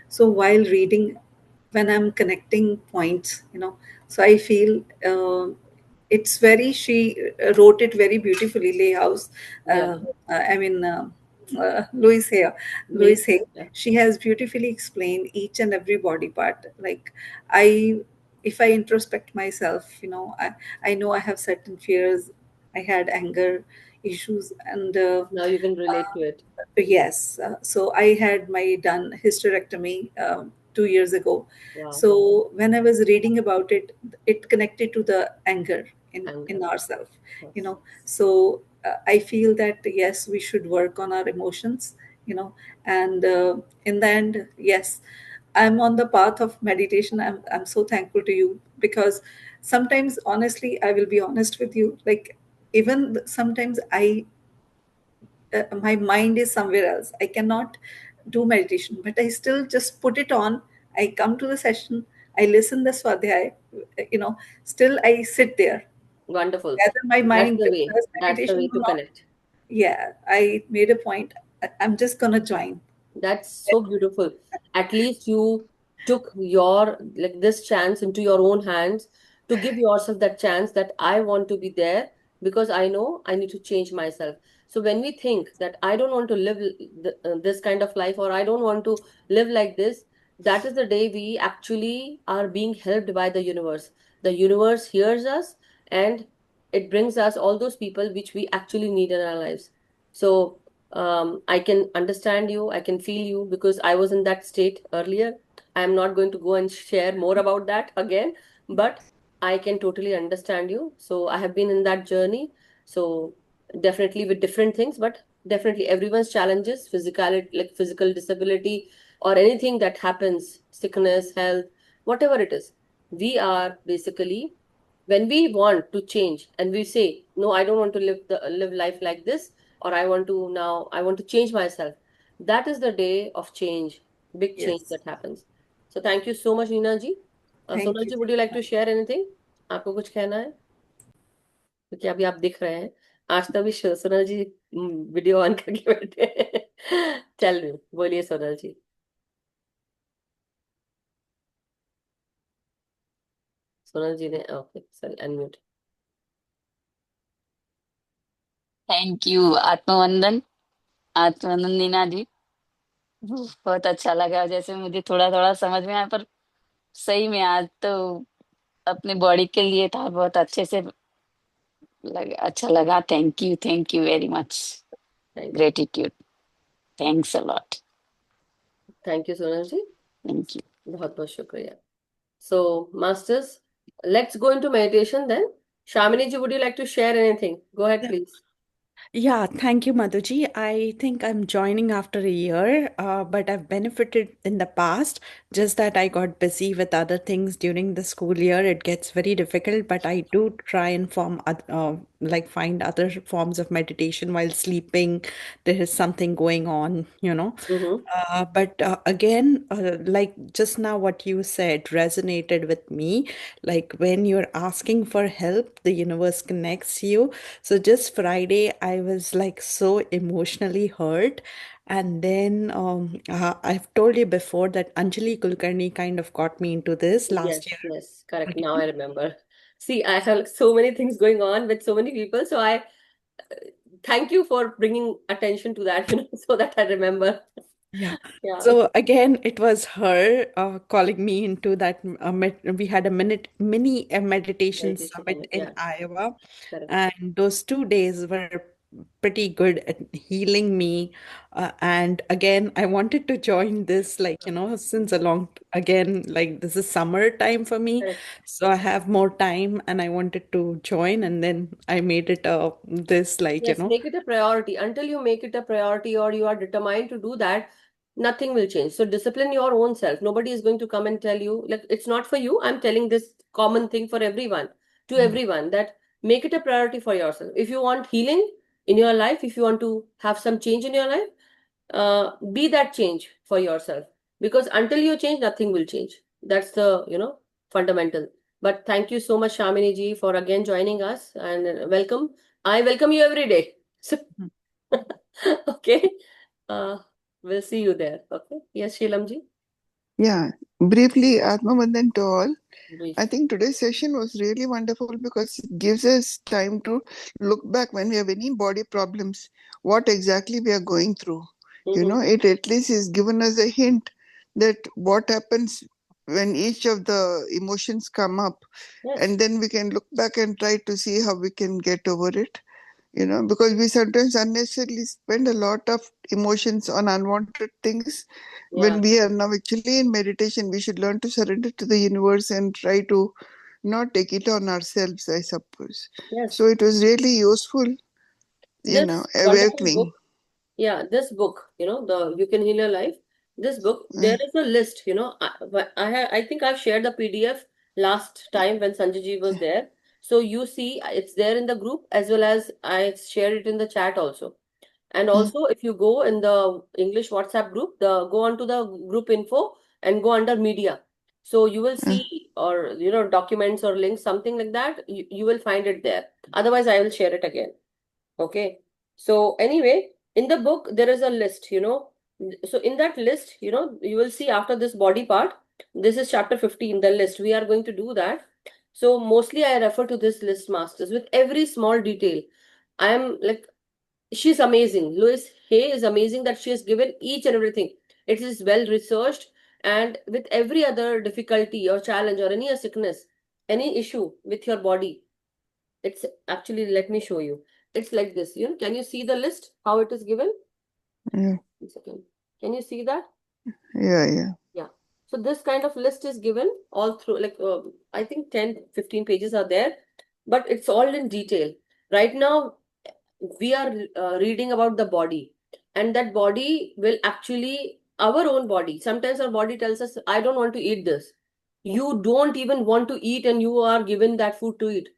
So while reading when I'm connecting points, So I feel it's very, she wrote it very beautifully, Lay House. Yeah, I mean, Louise Hay. Louise, Louise Hay. yeah, She has beautifully explained each and every body part. Like, I, if I introspect myself, I know I have certain fears. I had anger issues, and now you can relate to it. yes. So I had my done hysterectomy 2 years ago. Wow, So when I was reading about it, it connected to the anger in anger, ourselves. yes. So I feel that yes, we should work on our emotions. And in the end, yes, I'm on the path of meditation. I'm so thankful to you, because sometimes, honestly, I will be honest with you. Like, even sometimes my mind is somewhere else. I cannot do meditation, but I still just put it on. I come to the session, I listen the swadhyay, still I sit there. Wonderful. Whether my That's mind the way. does That's the way meditation or to not, connect. yeah, I made a point. I'm just gonna join. That's so beautiful. At least you took your like this chance into your own hands to give yourself that chance that I want to be there because I know I need to change myself. So when we think that I don't want to live this kind of life or I don't want to live like this, that is the day we actually are being helped by the universe. The universe hears us and it brings us all those people which we actually need in our lives. So I can understand you, I can feel you because I was in that state earlier. I'm not going to go and share more about that again, but I can totally understand you. So I have been in that journey. So definitely with different things, but definitely everyone's challenges, physical disability or anything that happens, sickness, health, whatever it is, we are basically when we want to change and we say, no, I don't want to live life like this or I want to change myself. That is the day of change, big change Yes. that happens. So thank you so much, Neena ji. Thank Sonal you. ji, would you like to share anything? आपको कुछ कहना है क्योंकि अभी आप दिख रहे हैं आज तभी सोनल जी वीडियो ऑन करके बैठे हैं चल रही बोलिए सोनल जी सोनल जी ने okay sorry unmute thank you आत्मवंदन। आत्मवंदन नीना जी, बहुत अच्छा लगा। जैसे मुझे थोड़ा थोड़ा समझ में आया, पर सही में आज तो अपने बॉडी के लिए था, बहुत अच्छे से अच्छा लगा। Thank you very much. Thank you gratitude. Thanks a lot. Thank you Sonal ji thank you. बहुत बहुत शुक्रिया So, masters, let's go into meditation then. Shamini ji, would you like to share anything? Go ahead, please. Yeah, thank you, Madhuji. I think I'm joining after a year, but I've benefited in the past. Just that I got busy with other things during the school year. It gets very difficult, but I do try and like find other forms of meditation while sleeping. There is something going on. Mm-hmm. But again, like just now, what you said resonated with me. Like when you're asking for help, the universe connects you. So just Friday, I was like so emotionally hurt. And then I've told you before that Anjali Kulkarni kind of got me into this Yes, last year yes, correct. Now I again. remember. See, I have so many things going on with so many people. So I thank you for bringing attention to that, so that I remember. Yeah. Yeah, So again, it was her calling me into that. We had a mini meditation meditation summit summit. in Yeah, Iowa, correct. and those 2 days were pretty good at healing me. And again, I wanted to join this, like, since a long, again, like this is summer time for me. Correct. So I have more time and I wanted to join. And then I made it this, like, Yes, make it a priority. Until you make it a priority or you are determined to do that, nothing will change. So discipline your own self. Nobody is going to come and tell you, like, it's not for you. I'm telling this common thing for everyone, to Mm. everyone, that make it a priority for yourself. If you want healing in your life, if you want to have some change in your life, be that change for yourself. Because until you change, nothing will change. That's the, fundamental. But thank you so much, Shamini ji, for again joining us and welcome. I welcome you every day. So, Mm. okay. Uh, we'll see you there. Okay. Yes, Sheelam ji. Yeah, briefly, Atma Bandhan to all. Brief. I think today's session was really wonderful because it gives us time to look back when we have any body problems, what exactly we are going through. You know, it at least has given us a hint that what happens when each of the emotions come up, Yes. and then we can look back and try to see how we can get over it. You know, because we sometimes unnecessarily spend a lot of emotions on unwanted things. Yeah. When we are now actually in meditation, we should learn to surrender to the universe and try to not take it on ourselves, I suppose. Yes. So it was really useful, you know, This wonderful awakening. book, yeah, this book, the You Can Heal Your Life. This book, there is a list, I think I've shared the PDF last time when Sanjay ji was there. So you see, it's there in the group as well as I shared it in the chat also. And also, if you go in the English WhatsApp group, go onto the group info and go under media. So you will see, or documents or links, something like that. You will find it there. Otherwise, I will share it again. Okay. So anyway, in the book, there is a list, So in that list, you will see after this body part, this is chapter 15, the list. We are going to do that. So mostly I refer to this list, masters, with every small detail. I am like, she's amazing. Louise Hay is amazing that she has given each and everything. It is well researched, and with every other difficulty or challenge or any sickness, any issue with your body, it's actually, let me show you. It's like this. Can you see the list? How it is given? Yeah. 1 second. Can you see that? Yeah. Yeah. So this kind of list is given all through, like, I think 10, 15 pages are there, but it's all in detail. Right now, we are reading about the body, and that body will actually, our own body, sometimes our body tells us, I don't want to eat this. You don't even want to eat, and you are given that food to eat.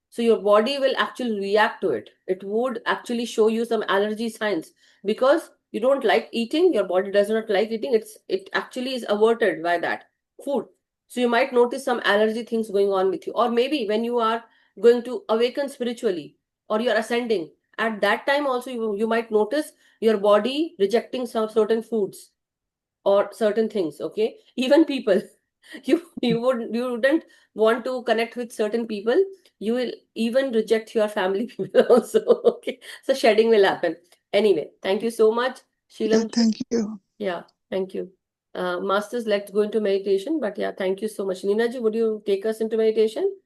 So your body will actually react to it. It would actually show you some allergy signs because you don't like eating, your body does not like eating. It actually is averted by that food. So you might notice some allergy things going on with you, or maybe when you are going to awaken spiritually, or you're ascending, at that time also you might notice your body rejecting some certain foods or certain things. Okay, even people, you wouldn't want to connect with certain people. You will even reject your family people also. Okay, so shedding will happen. Anyway, thank you so much, Yeah, Sheelam. thank you. Yeah, thank you. Masters, let's go into meditation, but yeah, thank you so much. Nina ji, would you take us into meditation?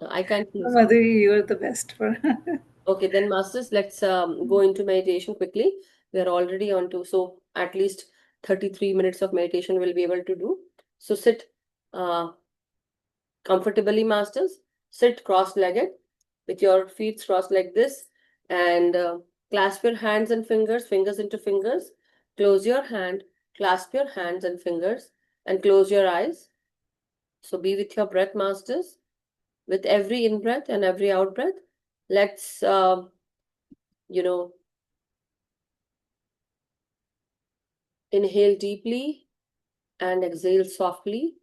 I can't see. Madhuri, you're the best for. Okay, then masters, let's go into meditation quickly. We are already on to, so at least 33 minutes of meditation we'll be able to do. So sit comfortably, masters. Sit cross-legged with your feet crossed like this, and clasp your hands and fingers into fingers. Close your hand, clasp your hands and fingers, and close your eyes. So be with your breath, masters. With every in-breath and every out-breath, let's, inhale deeply and exhale softly.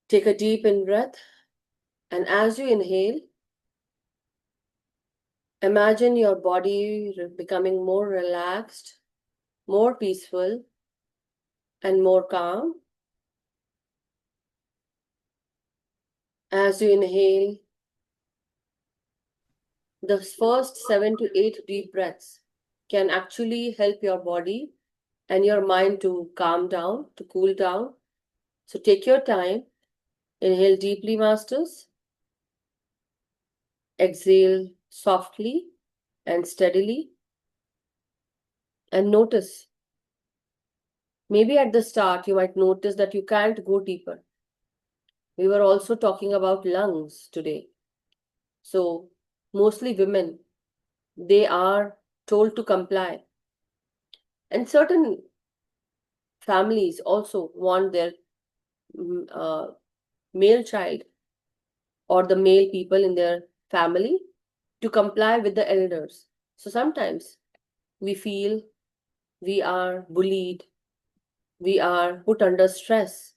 Take a deep in-breath, and as you inhale, imagine your body becoming more relaxed, more peaceful, and more calm. As you inhale, the first 7 to 8 deep breaths can actually help your body and your mind to calm down, to cool down. So take your time. Inhale deeply, masters. Exhale softly and steadily. And notice, maybe at the start, you might notice that you can't go deeper. We were also talking about lungs today. So, mostly women, they are told to comply. And certain families also want their male child or the male people in their family to comply with the elders. So, sometimes we feel we are bullied, we are put under stress,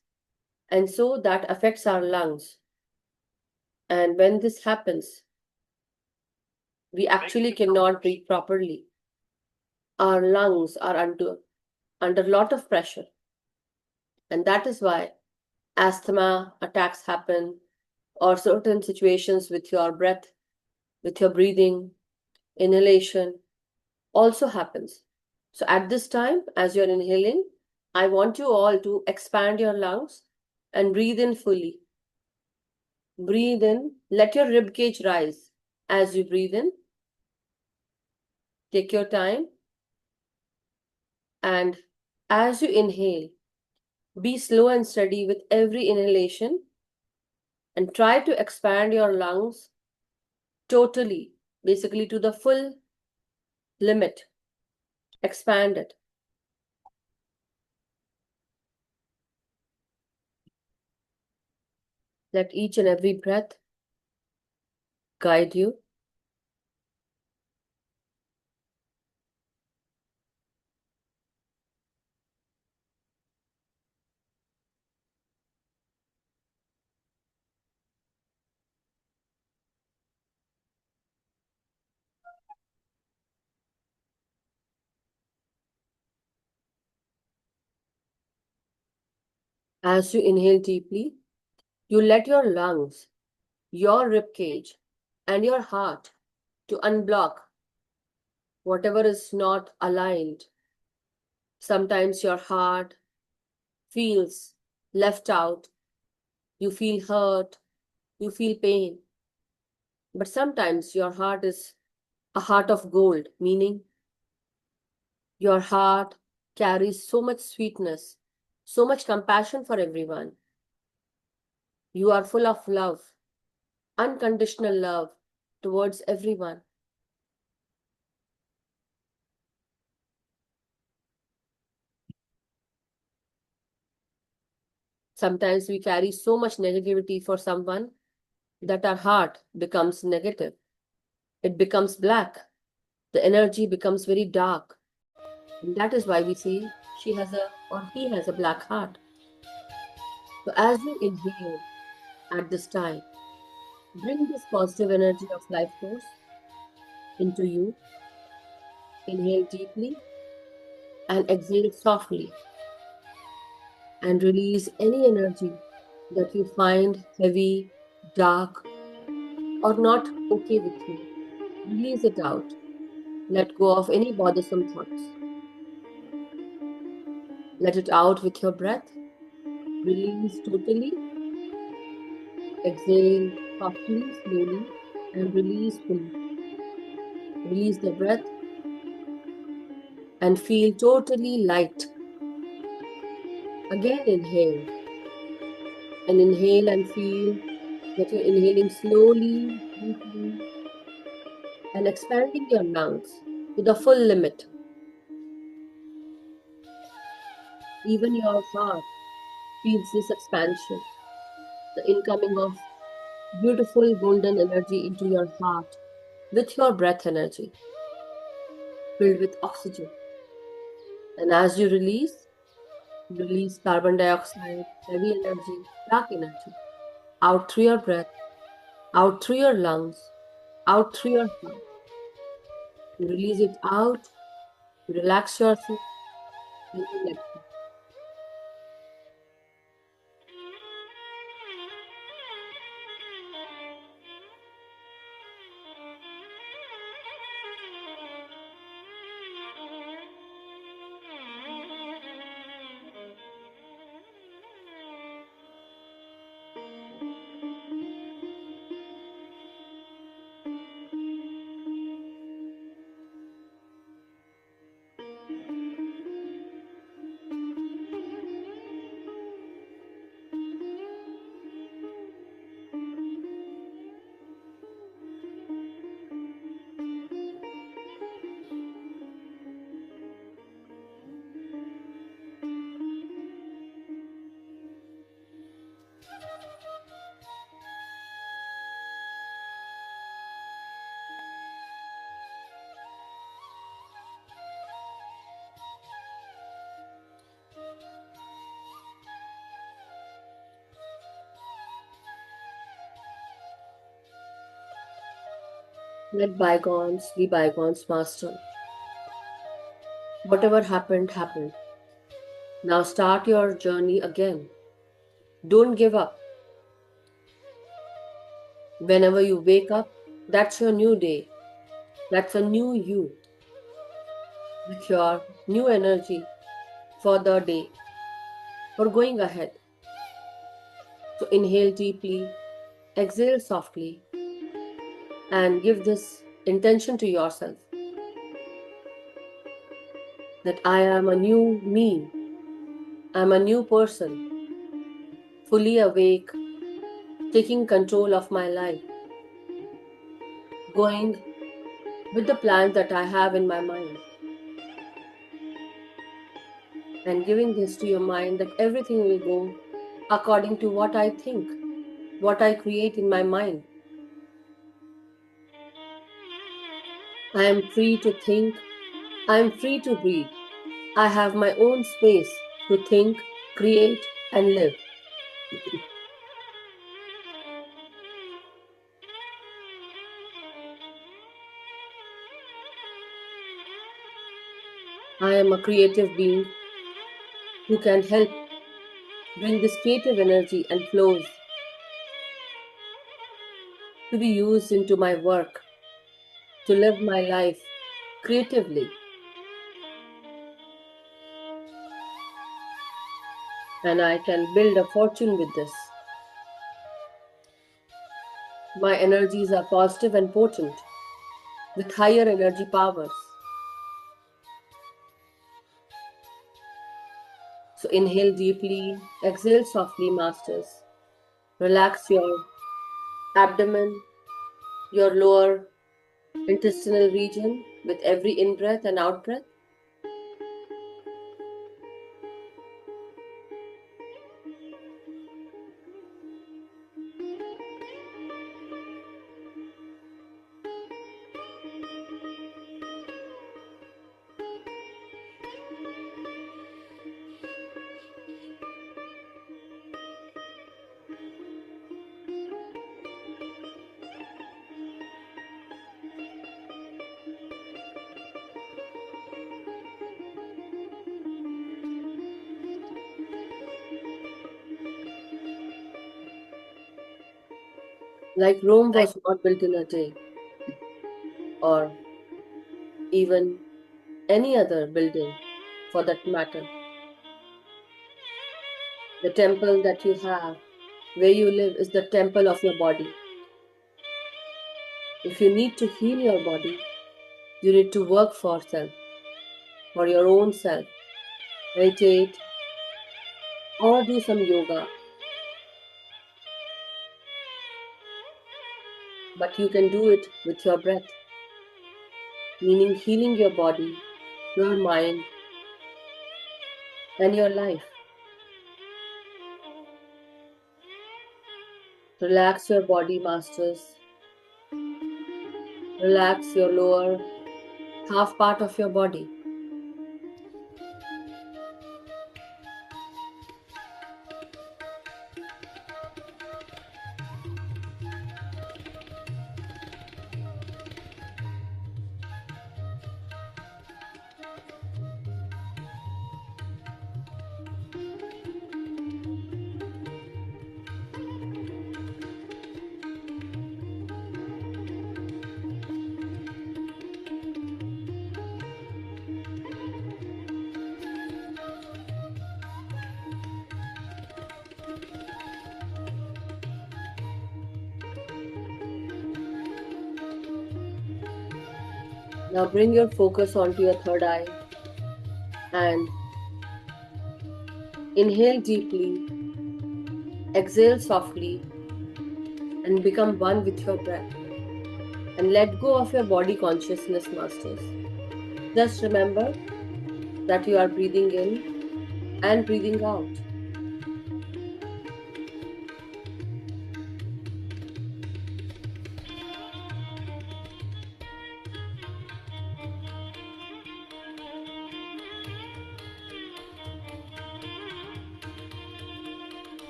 and so that affects our lungs. And when this happens, we actually cannot breathe properly. our lungs are under a lot of pressure. And that is why asthma attacks happen, or certain situations with your breath, with your breathing, inhalation also happens. So at this time, as you're inhaling, I want you all to expand your lungs and breathe in fully. Breathe in, let your rib cage rise as you breathe in. Take your time. And as you inhale, be slow and steady with every inhalation and try to expand your lungs totally, basically to the full limit. Expand it. Let each and every breath guide you. As you inhale deeply, you let your lungs, your rib cage, and your heart to unblock whatever is not aligned. Sometimes your heart feels left out, you feel hurt, you feel pain. But sometimes your heart is a heart of gold, meaning your heart carries so much sweetness, so much compassion for everyone. You are full of love, unconditional love towards everyone. Sometimes we carry so much negativity for someone that our heart becomes negative. It becomes black. The energy becomes very dark. And that is why we say she has he has a black heart. So as you inhale at this time, bring this positive energy of life force into you. Inhale deeply and exhale softly. And release any energy that you find heavy, dark, or not okay with you. Release it out. Let go of any bothersome thoughts. Let it out with your breath. Release totally. Exhale softly, slowly, and release fully. Release the breath and feel totally light. Again, inhale. And inhale and feel that you're inhaling slowly, deeply, and expanding your lungs to the full limit. Even your heart feels this expansion, the incoming of beautiful golden energy into your heart with your breath energy, filled with oxygen. And as you release carbon dioxide, heavy energy, dark energy, out through your breath, out through your lungs, out through your heart. You release it out, you relax yourself, and you let go. Let bygones be bygones, Master. Whatever happened, happened. Now start your journey again. Don't give up. Whenever you wake up, that's your new day. That's a new you with your new energy for the day, for going ahead. So inhale deeply, exhale softly, and give this intention to yourself that I am a new me. I'm a new person, fully awake, taking control of my life, going with the plans that I have in my mind, and giving this to your mind that everything will go according to what I think, what I create in my mind. I am free to think, I am free to breathe. I have my own space to think, create, and live. I am a creative being who can help bring this creative energy and flows to be used into my work, to live my life creatively. And I can build a fortune with this. My energies are positive and potent, with higher energy powers. So inhale deeply, exhale softly, masters. Relax your abdomen, your lower intestinal region with every in-breath and out-breath. Like Rome was not built in a day, or even any other building for that matter. The temple that you have, where you live, is the temple of your body. If you need to heal your body, you need to work for self, for your own self. Meditate or do some yoga. But you can do it with your breath, meaning healing your body, your mind, and your life. Relax your body, masters. Relax your lower half part of your body. Now bring your focus onto your third eye and inhale deeply, exhale softly, and become one with your breath. And let go of your body consciousness, masters. Just remember that you are breathing in and breathing out.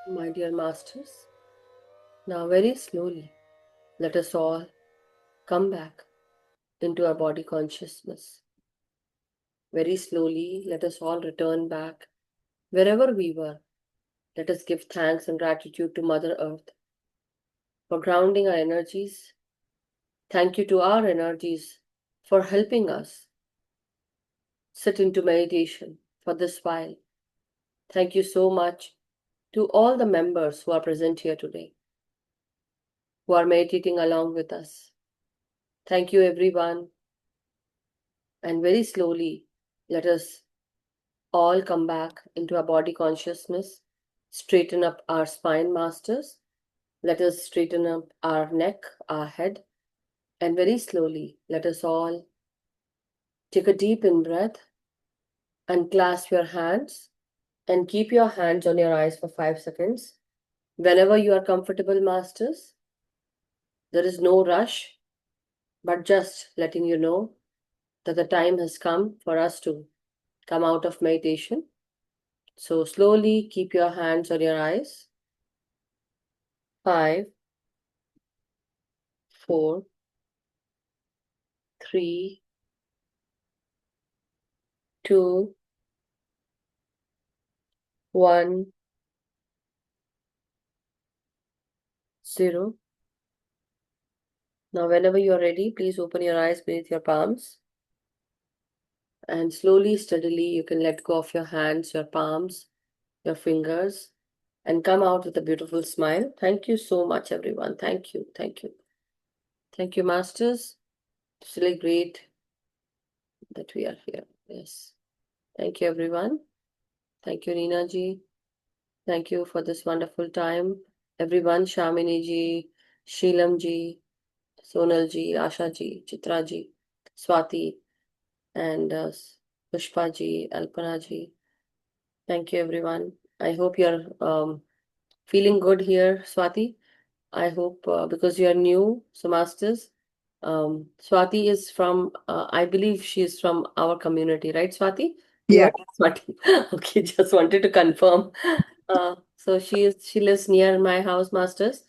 My dear masters, now very slowly, let us all come back into our body consciousness. Very slowly, let us all return back wherever we were. Let us give thanks and gratitude to Mother Earth for grounding our energies. Thank you to our energies for helping us sit into meditation for this while. Thank you so much to all the members who are present here today, who are meditating along with us. Thank you, everyone. And very slowly, let us all come back into our body consciousness, straighten up our spine, masters. Let us straighten up our neck, our head, and very slowly, let us all take a deep in breath and clasp your hands and keep your hands on your eyes for 5 seconds. Whenever you are comfortable, masters, there is no rush, but just letting you know that the time has come for us to come out of meditation. So slowly keep your hands on your eyes. 5, 4, 3, 2, 1, 0. Now, whenever you are ready, please open your eyes beneath your palms. And slowly, steadily, you can let go of your hands, your palms, your fingers, and come out with a beautiful smile. Thank you so much, everyone. Thank you. Thank you. Thank you, masters. It's really great that we are here. Yes. Thank you, everyone. Thank you, Reena ji. Thank you for this wonderful time. Everyone, Shamini ji, Sheelam ji, Sonal ji, Asha ji, Chitra ji, Swati, and Pushpa ji, Alpana ji. Thank you, everyone. I hope you're feeling good here, Swati. I hope because you are new, so masters. Swati is from, I believe she is from our community, right, Swati? You Yeah. are Swati. Okay, just wanted to confirm. So she lives near my house, masters,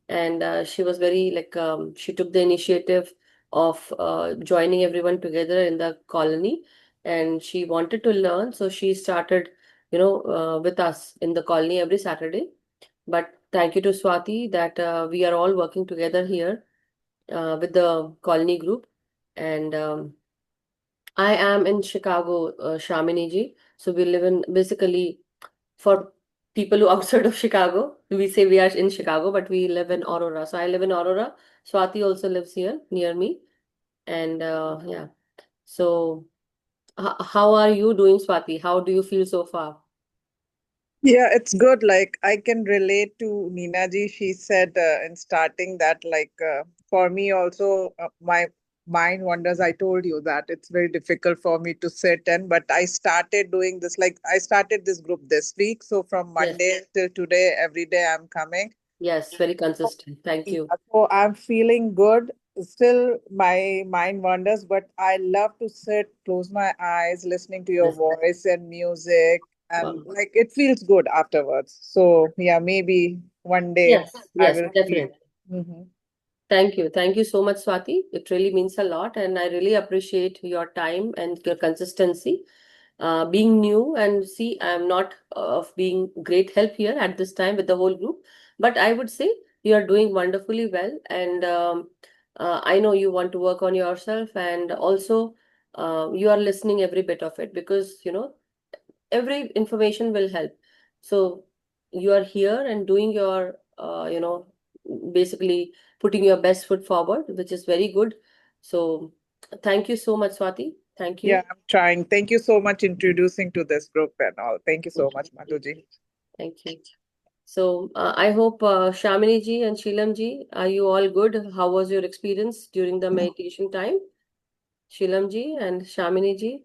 and she was very like she took the initiative of joining everyone together in the colony, and she wanted to learn, so she started, with us in the colony every Saturday. But thank you to Swati that we are all working together here with the colony group. And I am in Chicago, Shamini ji. So we live in basically for people who outside of Chicago, we say we are in Chicago, but we live in Aurora. So I live in Aurora. Swati also lives here near me. And yeah. So how are you doing, Swati? How do you feel so far? Yeah, it's good. Like I can relate to Nina ji. She said in starting that for me also my mind wanders. I told you that it's very difficult for me to sit and but I started doing this. Like I started this group this week. So from Yes. Monday till today, every day I'm coming. Yes, very consistent. Thank you. Yeah, so I'm feeling good. Still, my mind wanders, but I love to sit, close my eyes, listening to your Yes. voice and music, and Wow. like it feels good afterwards. So, yeah, maybe one day Yes, I yes, will feel. definitely. Mhm. Thank you. Thank you so much, Swati. It really means a lot, and I really appreciate your time and your consistency. Being new, and see, I'm not of being great help here at this time with the whole group, but I would say you are doing wonderfully well, and I know you want to work on yourself, and also you are listening every bit of it because every information will help. So you are here and doing your basically putting your best foot forward, which is very good. So thank you so much, Swati. Thank Yeah, you. I'm trying. Thank you so much introducing to this group and all. Thank you so Thank much, you. Madhuji. Thank you. So I hope Shamini ji and Sheelam ji, are you all good? How was your experience during the meditation time? Sheelam ji and Shamini ji.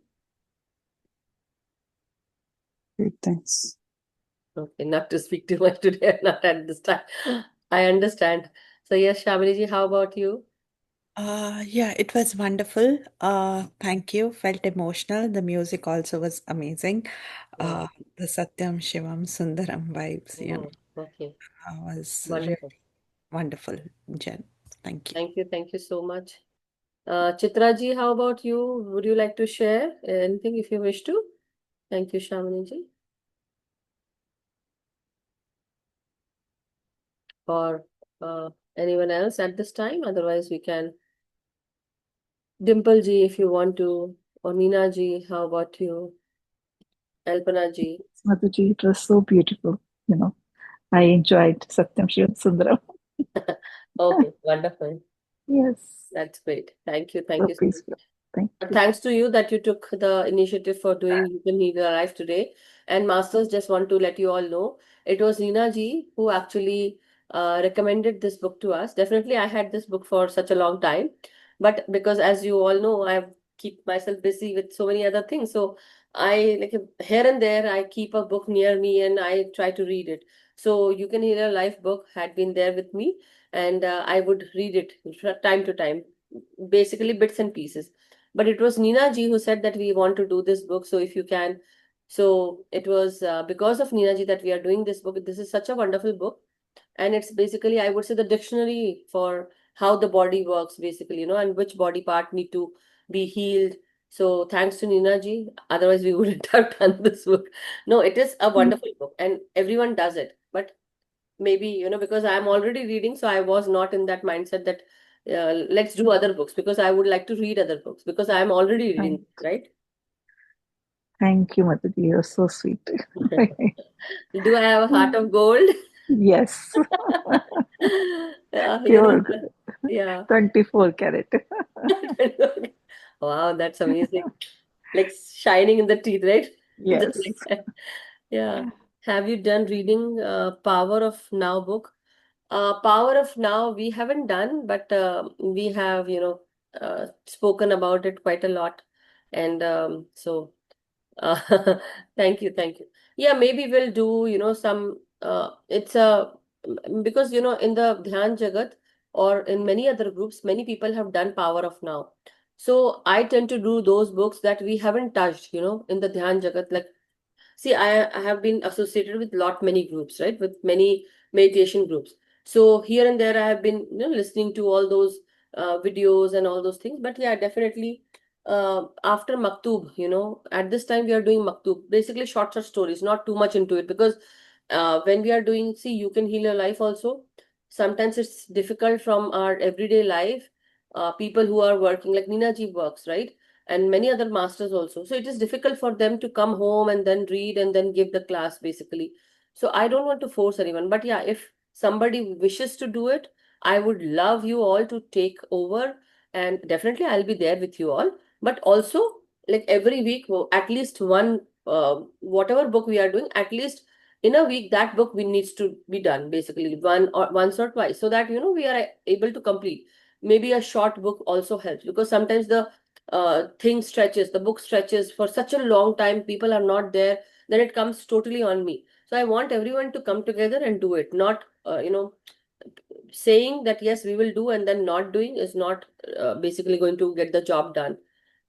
Great, thanks. Okay, not to speak too much today, not at this time. I understand. So yes, Shamini ji, how about you? Yeah, it was wonderful. Thank you. Felt emotional. The music also was amazing. Wow. The Satyam Shivam Sundaram vibes, Mhm. Okay, Was really wonderful. wonderful, Jen. Thank you. Thank you so much. Chitra ji, how about you? Would you like to share anything if you wish to? Thank you, Shamini ji. Or anyone else at this time? Otherwise, we can. Dimple ji, if you want to. Or Neena ji, how about you? Alpana ji. Madhuji, it was so beautiful. I enjoyed Satyam Shiva Sundaram. Okay, wonderful. Yes, That's great. Thank you. so Thank you so much. peaceful. Thank you. Thanks to you that you took the initiative for doing You Can Heal Your Life today. And Masters, just want to let you all know, it was Neena ji who actually recommended this book to us. Definitely, I had this book for such a long time, but because as you all know, I keep myself busy with so many other things. So I like here and there, I keep a book near me and I try to read it. So You Can Heal Your Life book had been there with me, and I would read it from time to time, basically bits and pieces. But it was Neena ji who said that we want to do this book. So if you can, so it was because of Neena ji that we are doing this book. This is such a wonderful book, and it's basically, I would say, the dictionary for how the body works, basically, and which body part need to be healed. So thanks to Neena ji. Otherwise, we wouldn't have done this book. No, it is a wonderful book, and everyone does it. But maybe because I'm already reading, so I was not in that mindset that let's do other books, because I would like to read other books because I'm already reading, right? Thank you, Madhuji. You're so sweet. Do I have a heart of gold? Yes, Yeah, pure, yeah. 24 karat. Wow, that's amazing. Like shining in the teeth, right? Just Yes. like that. Yeah. Have you done reading Power of Now book? Power of Now, we haven't done, but we have, spoken about it quite a lot. And so, thank you, thank you. Yeah, maybe we'll do, some, it's a, because, in the Dhyan Jagat or in many other groups, many people have done Power of Now. So I tend to do those books that we haven't touched, in the Dhyan Jagat. Like, see, I have been associated with many groups, right? With many meditation groups. So here and there, I have been, listening to all those videos and all those things. But yeah, definitely, after Maktub, at this time we are doing Maktub, basically short stories, not too much into it, because when we are doing, see, You Can Heal Your Life also, sometimes it's difficult from our everyday life. People who are working, like Neena ji works, right? And many other masters also. So it is difficult for them to come home and then read and then give the class, basically. So I don't want to force anyone. But yeah, if somebody wishes to do it, I would love you all to take over. And definitely I'll be there with you all. But also, like every week, at least one, whatever book we are doing, at least in a week, that book we needs to be done, basically once or twice, so that we are able to complete. Maybe a short book also helps, because sometimes the the book stretches for such a long time, people are not there, then it comes totally on me. So I want everyone to come together and do it, not saying that yes, we will do, and then not doing is not basically going to get the job done.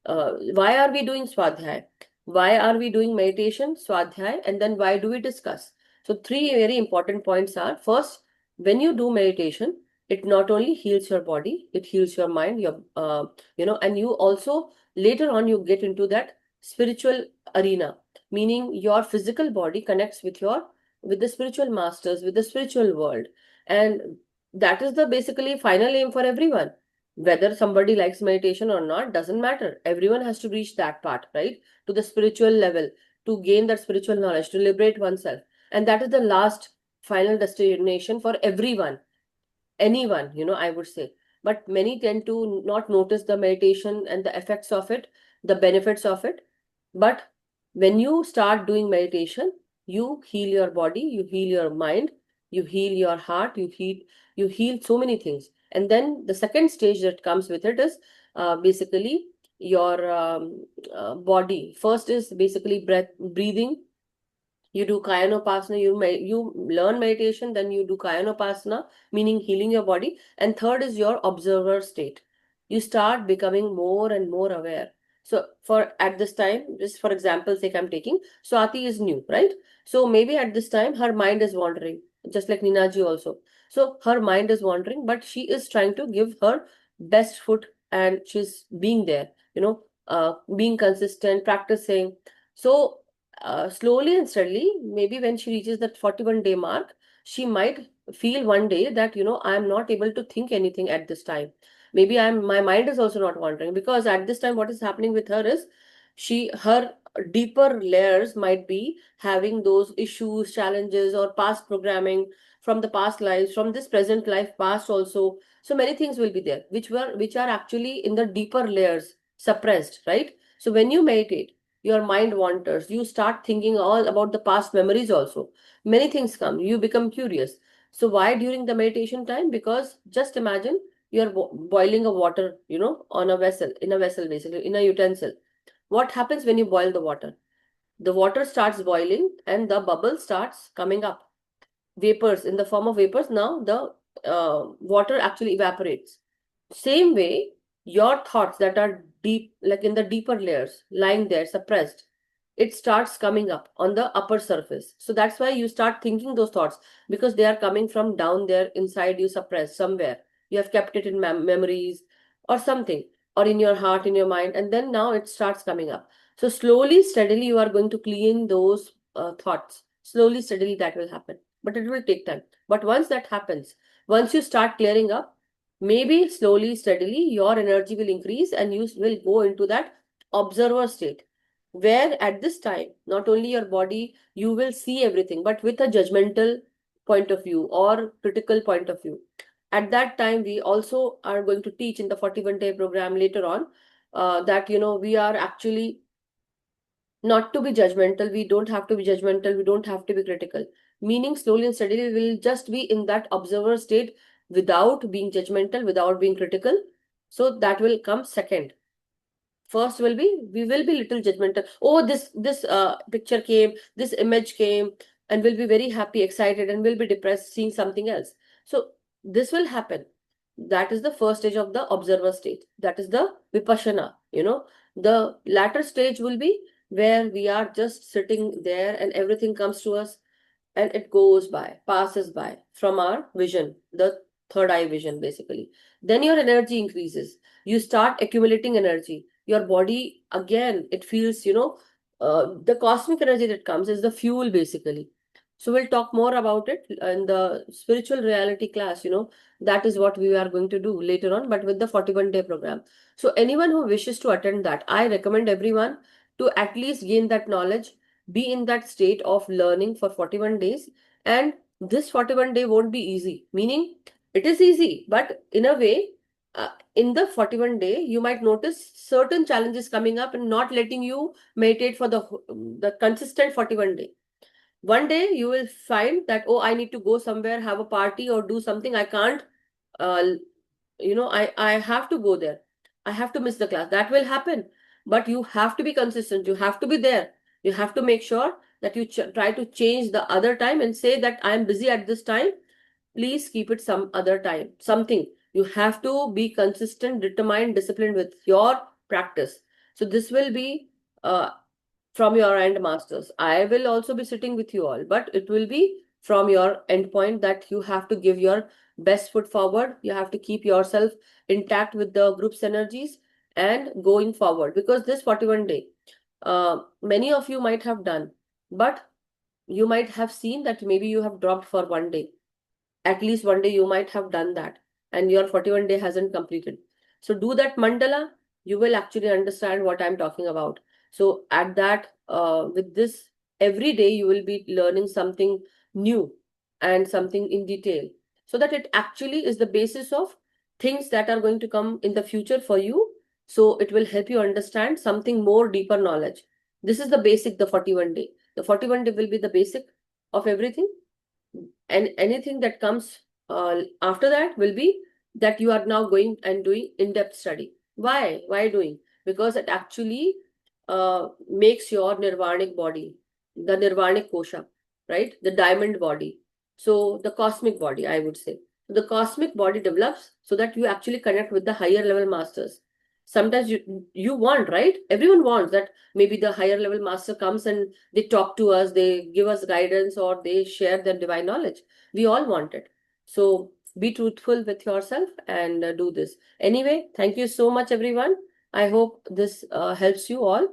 Why are we doing Swadhyay? Why are we doing meditation, Swadhyay, and then why do we discuss? So three very important points are: first, when you do meditation, it not only heals your body, it heals your mind, and you also later on you get into that spiritual arena, meaning your physical body connects with the spiritual masters, with the spiritual world, and that is the basically final aim for everyone. Whether somebody likes meditation or not doesn't matter. Everyone has to reach that part, right? To the spiritual level, to gain that spiritual knowledge, to liberate oneself. And that is the last final destination for everyone, anyone, I would say. But many tend to not notice the meditation and the effects of it, the benefits of it. But when you start doing meditation, you heal your body, you heal your mind, you heal your heart, you heal so many things. And then the second stage that comes with it is basically your body. First is basically breathing. You do Kayanopasana, you learn meditation, then you do Kayanopasana, meaning healing your body. And third is your observer state. You start becoming more and more aware. So for at this time, just for example sake I'm taking, Swati is new, right? So maybe at this time her mind is wandering. just like Ninaji also. So her mind is wandering, but she is trying to give her best foot, and she's being there, being consistent, practicing. So slowly and steadily, maybe when she reaches that 41-day mark, she might feel one day that, I am not able to think anything at this time. Maybe my mind is also not wandering, because at this time what is happening with her is her deeper layers might be having those issues, challenges, or past programming from the past lives, from this present life past also. So many things will be there which are actually in the deeper layers, suppressed, right? So when you meditate, your mind wanders, you start thinking all about the past memories also. Many things come, you become curious. So why during the meditation time? Because just imagine you're boiling a water, on a vessel, in a vessel, basically in a utensil. What happens when you boil the water? The water starts boiling and the bubble starts coming up. Vapors, in the form of vapors, now the water actually evaporates. Same way, your thoughts that are deep, like in the deeper layers, lying there, suppressed, it starts coming up on the upper surface. So that's why you start thinking those thoughts, because they are coming from down there inside you, suppressed somewhere. You have kept it in memories or something, or in your heart, in your mind, and then now it starts coming up. So slowly, steadily, you are going to clean those thoughts. Slowly, steadily, that will happen. But it will take time. But once that happens, once you start clearing up, maybe slowly, steadily, your energy will increase and you will go into that observer state, where at this time, not only your body, you will see everything, but with a judgmental point of view or critical point of view. At that time, we also are going to teach in the 41-day program later on that, we are actually not to be judgmental. We don't have to be judgmental. We don't have to be critical. Meaning, slowly and steadily, we'll just be in that observer state without being judgmental, without being critical. So that will come second. First will be, we will be little judgmental. Oh, this picture came, this image came, and we'll be very happy, excited, and we'll be depressed seeing something else. So this will happen. That is the first stage of the observer state. That is the vipassana. The latter stage will be where we are just sitting there and everything comes to us and it goes by, passes by from our vision, the third eye vision, basically. Then your energy increases. You start accumulating energy. Your body, again, it feels, the cosmic energy that comes is the fuel, basically. So we'll talk more about it in the spiritual reality class, that is what we are going to do later on, but with the 41-day program. So anyone who wishes to attend that, I recommend everyone to at least gain that knowledge, be in that state of learning for 41 days. And this 41 day won't be easy, meaning it is easy, but in a way, in the 41 day, you might notice certain challenges coming up and not letting you meditate for the consistent 41 day. One day you will find that, oh, I need to go somewhere, have a party or do something. I can't, uh, I have to go there. I have to miss the class. That will happen. But you have to be consistent. You have to be there. You have to make sure that you try to change the other time and say that I am busy at this time. Please keep it some other time. Something. You have to be consistent, determined, disciplined with your practice. So this will be from your end, masters. I will also be sitting with you all, but it will be from your end point that you have to give your best foot forward. You have to keep yourself intact with the group's energies and going forward, because this 41 day, many of you might have done, but you might have seen that maybe you have dropped for one day. At least one day you might have done that and your 41 day hasn't completed. So do that mandala, you will actually understand what I'm talking about. So at that, with this, every day you will be learning something new and something in detail, so that it actually is the basis of things that are going to come in the future for you. So it will help you understand something more deeper knowledge. This is the basic, the 41 day. The 41 day will be the basic of everything. And anything that comes after that will be that you are now going and doing in-depth study. Why doing? Because it actually makes your nirvanic body, the nirvanic kosha, right? The diamond body. So the cosmic body, I would say. The cosmic body develops so that you actually connect with the higher level masters. sometimes you want, right? Everyone wants that maybe the higher level master comes and they talk to us, they give us guidance, or they share their divine knowledge. We all want it. So be truthful with yourself and do this. Anyway, thank you so much, everyone. I hope this helps you all.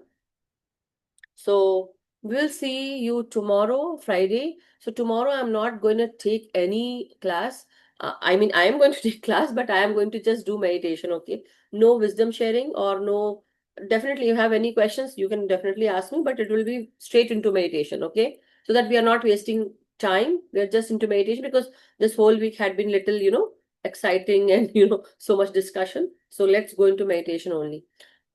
So we'll see you tomorrow, Friday. So tomorrow I'm not going to take any class. I mean, I am going to take class, but I am going to just do meditation, okay? No wisdom sharing or no. Definitely, you have any questions, you can definitely ask me, but it will be straight into meditation, okay? So that we are not wasting time. We are just into meditation because this whole week had been little, exciting and, so much discussion. So let's go into meditation only.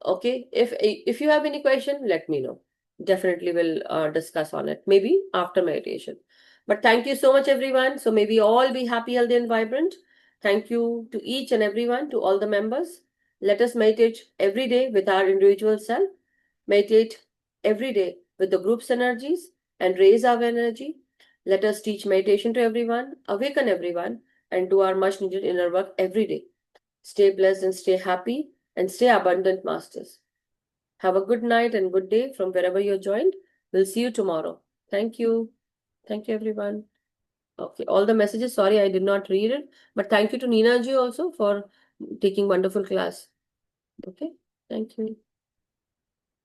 Okay, if you have any question, let me know. Definitely will discuss on it, maybe after meditation. But thank you so much, everyone. So may we all be happy, healthy, and vibrant. Thank you to each and everyone, to all the members. Let us meditate every day with our individual self. Meditate every day with the group's energies and raise our energy. Let us teach meditation to everyone, awaken everyone, and do our much needed inner work every day. Stay blessed and stay happy and stay abundant, masters. Have a good night and good day from wherever you're joined. We'll see you tomorrow. Thank you. Thank you, everyone. Okay, all the messages, sorry, I did not read it, but thank you to Neena ji also for taking wonderful class. Okay, thank you.